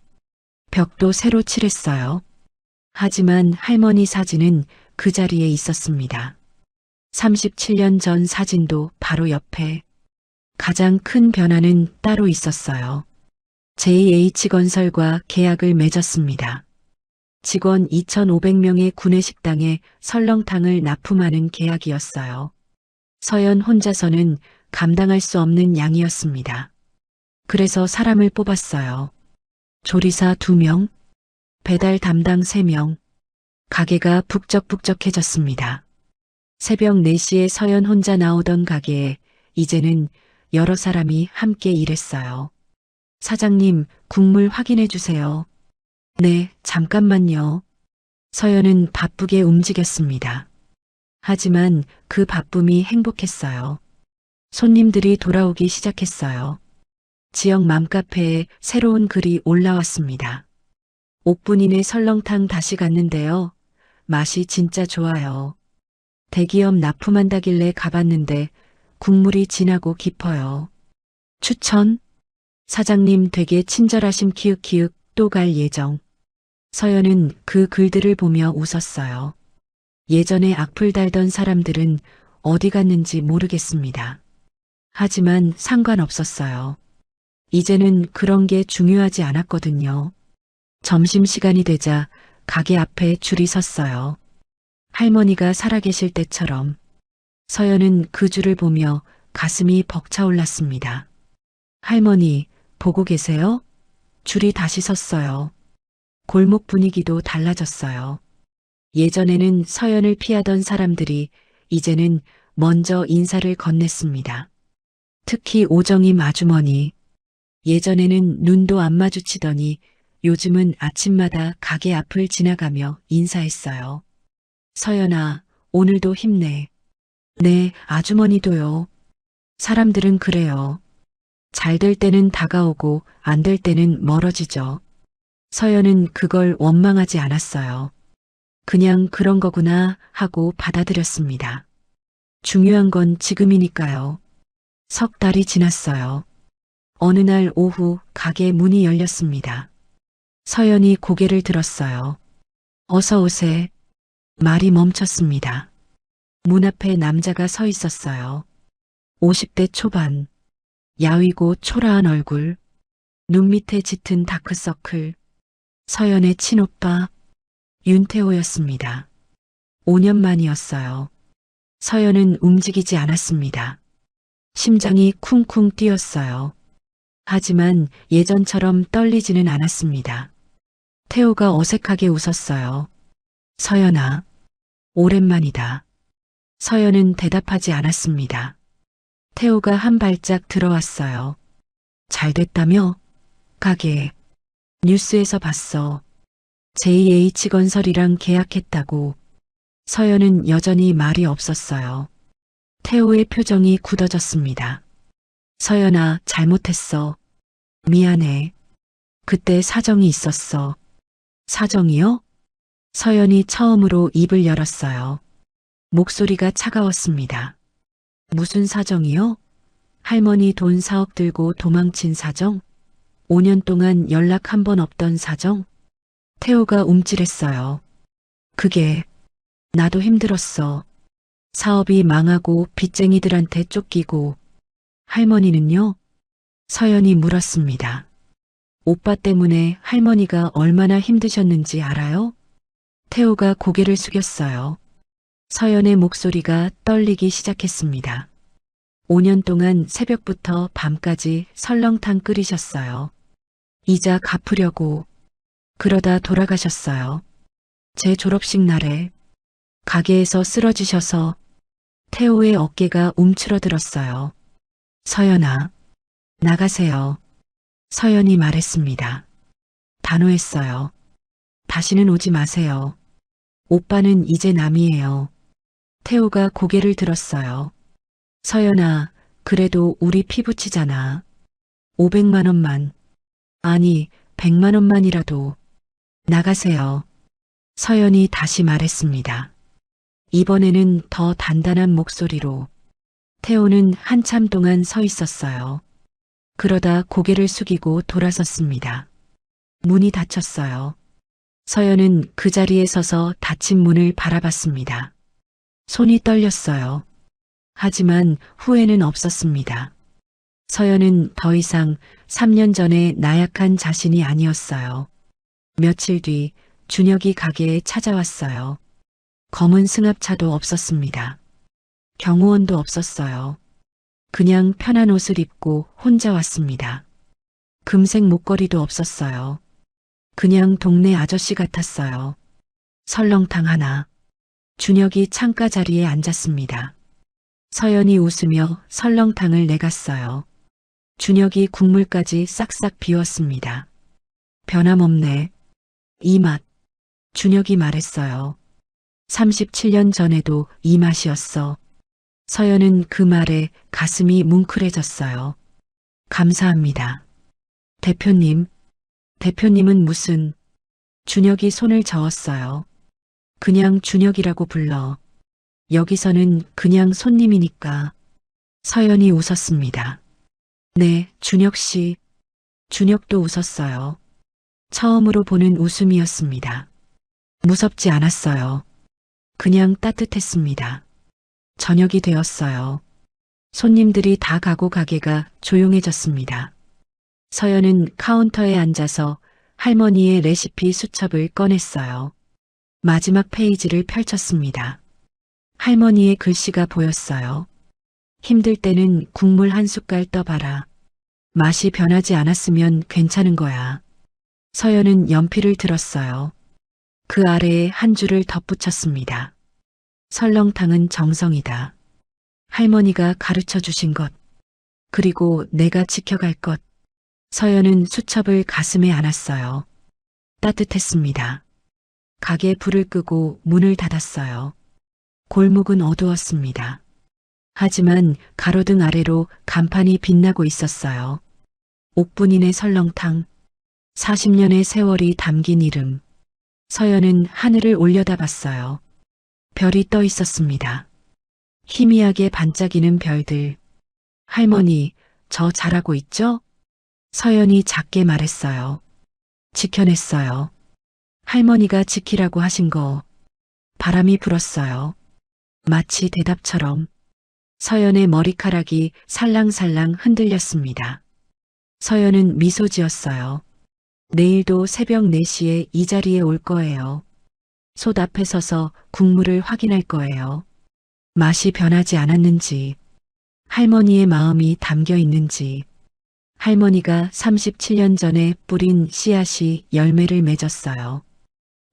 C: 벽도 새로 칠했어요. 하지만 할머니 사진은 그 자리에 있었습니다. 37년 전 사진도 바로 옆에. 가장 큰 변화는 따로 있었어요. JH건설과 계약을 맺었습니다. 직원 2,500명의 구내식당에 설렁탕을 납품하는 계약이었어요. 서연 혼자서는 감당할 수 없는 양이었습니다. 그래서 사람을 뽑았어요. 조리사 2명, 배달 담당 3명. 가게가 북적북적해졌습니다. 새벽 4시에 서연 혼자 나오던 가게에 이제는 여러 사람이 함께 일했어요. 사장님, 국물 확인해 주세요. 네, 잠깐만요. 서연은 바쁘게 움직였습니다. 하지만 그 바쁨이 행복했어요. 손님들이 돌아오기 시작했어요. 지역 맘카페에 새로운 글이 올라왔습니다. 옥분이네 설렁탕 다시 갔는데요. 맛이 진짜 좋아요. 대기업 납품한다길래 가봤는데 국물이 진하고 깊어요. 추천? 사장님 되게 친절하심 키읔키읔 또 갈 예정. 서연은 그 글들을 보며 웃었어요. 예전에 악플 달던 사람들은 어디 갔는지 모르겠습니다. 하지만 상관없었어요. 이제는 그런 게 중요하지 않았거든요. 점심시간이 되자 가게 앞에 줄이 섰어요. 할머니가 살아계실 때처럼. 서연은 그 줄을 보며 가슴이 벅차올랐습니다. 할머니, 보고 계세요? 줄이 다시 섰어요. 골목 분위기도 달라졌어요. 예전에는 서연을 피하던 사람들이 이제는 먼저 인사를 건넸습니다. 특히 오정임 아주머니. 예전에는 눈도 안 마주치더니 요즘은 아침마다 가게 앞을 지나가며 인사했어요. 서연아, 오늘도 힘내. 네, 아주머니도요. 사람들은 그래요. 잘 될 때는 다가오고 안 될 때는 멀어지죠. 서연은 그걸 원망하지 않았어요. 그냥 그런 거구나 하고 받아들였습니다. 중요한 건 지금이니까요. 석 달이 지났어요. 어느 날 오후 가게 문이 열렸습니다. 서연이 고개를 들었어요. 어서 오세. 말이 멈췄습니다. 문 앞에 남자가 서 있었어요. 50대 초반. 야위고 초라한 얼굴. 눈 밑에 짙은 다크서클. 서연의 친오빠 윤태호였습니다. 5년 만이었어요. 서연은 움직이지 않았습니다. 심장이 쿵쿵 뛰었어요. 하지만 예전처럼 떨리지는 않았습니다. 태호가 어색하게 웃었어요. 서연아, 오랜만이다. 서연은 대답하지 않았습니다. 태호가 한 발짝 들어왔어요. 잘 됐다며? 가게. 뉴스에서 봤어. JH건설이랑 계약했다고. 서연은 여전히 말이 없었어요. 태호의 표정이 굳어졌습니다. 서연아, 잘못했어. 미안해. 그때 사정이 있었어. 사정이요? 서연이 처음으로 입을 열었어요. 목소리가 차가웠습니다. 무슨 사정이요? 할머니 돈 4억 들고 도망친 사정? 5년 동안 연락 한 번 없던 사정? 태호가 움찔했어요. 그게 나도 힘들었어. 사업이 망하고 빚쟁이들한테 쫓기고. 할머니는요? 서연이 물었습니다. 오빠 때문에 할머니가 얼마나 힘드셨는지 알아요? 태호가 고개를 숙였어요. 서연의 목소리가 떨리기 시작했습니다. 5년 동안 새벽부터 밤까지 설렁탕 끓이셨어요. 이자 갚으려고. 그러다 돌아가셨어요. 제 졸업식 날에 가게에서 쓰러지셔서. 태호의 어깨가 움츠러들었어요. 서연아, 나가세요. 서연이 말했습니다. 단호했어요. 다시는 오지 마세요. 오빠는 이제 남이에요. 태호가 고개를 들었어요. 서연아, 그래도 우리 피부치잖아. 500만 원만. 아니, 100만 원만이라도. 나가세요. 서연이 다시 말했습니다. 이번에는 더 단단한 목소리로. 태호는 한참 동안 서 있었어요. 그러다 고개를 숙이고 돌아섰습니다. 문이 닫혔어요. 서연은 그 자리에 서서 닫힌 문을 바라봤습니다. 손이 떨렸어요. 하지만 후회는 없었습니다. 서연은 더 이상 3년 전의 나약한 자신이 아니었어요. 며칠 뒤 준혁이 가게에 찾아왔어요. 검은 승합차도 없었습니다. 경호원도 없었어요. 그냥 편한 옷을 입고 혼자 왔습니다. 금색 목걸이도 없었어요. 그냥 동네 아저씨 같았어요. 설렁탕 하나. 준혁이 창가 자리에 앉았습니다. 서연이 웃으며 설렁탕을 내갔어요. 준혁이 국물까지 싹싹 비웠습니다. 변함없네. 이 맛. 준혁이 말했어요. 37년 전에도 이 맛이었어. 서연은 그 말에 가슴이 뭉클해졌어요. 감사합니다. 대표님. 대표님은 무슨. 준혁이 손을 저었어요. 그냥 준혁이라고 불러. 여기서는 그냥 손님이니까. 서연이 웃었습니다. 네, 준혁 씨. 준혁도 웃었어요. 처음으로 보는 웃음이었습니다. 무섭지 않았어요. 그냥 따뜻했습니다. 저녁이 되었어요. 손님들이 다 가고 가게가 조용해졌습니다. 서연은 카운터에 앉아서 할머니의 레시피 수첩을 꺼냈어요. 마지막 페이지를 펼쳤습니다. 할머니의 글씨가 보였어요. 힘들 때는 국물 한 숟갈 떠봐라. 맛이 변하지 않았으면 괜찮은 거야. 서연은 연필을 들었어요. 그 아래에 한 줄을 덧붙였습니다. 설렁탕은 정성이다. 할머니가 가르쳐 주신 것. 그리고 내가 지켜갈 것. 서연은 수첩을 가슴에 안았어요. 따뜻했습니다. 가게 불을 끄고 문을 닫았어요. 골목은 어두웠습니다. 하지만 가로등 아래로 간판이 빛나고 있었어요. 옥분인의 설렁탕. 40년의 세월이 담긴 이름. 서연은 하늘을 올려다봤어요. 별이 떠 있었습니다. 희미하게 반짝이는 별들. 할머니, 저 잘하고 있죠? 서연이 작게 말했어요. 지켜냈어요. 할머니가 지키라고 하신 거. 바람이 불었어요. 마치 대답처럼. 서연의 머리카락이 살랑살랑 흔들렸습니다. 서연은 미소 지었어요. 내일도 새벽 4시에 이 자리에 올 거예요. 솥 앞에 서서 국물을 확인할 거예요. 맛이 변하지 않았는지, 할머니의 마음이 담겨 있는지, 할머니가 37년 전에 뿌린 씨앗이 열매를 맺었어요.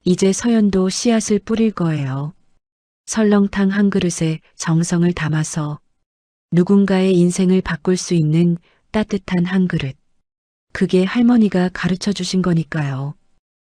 C: 이제 서연도 씨앗을 뿌릴 거예요. 설렁탕 한 그릇에 정성을 담아서 누군가의 인생을 바꿀 수 있는 따뜻한 한 그릇. 그게 할머니가 가르쳐 주신 거니까요.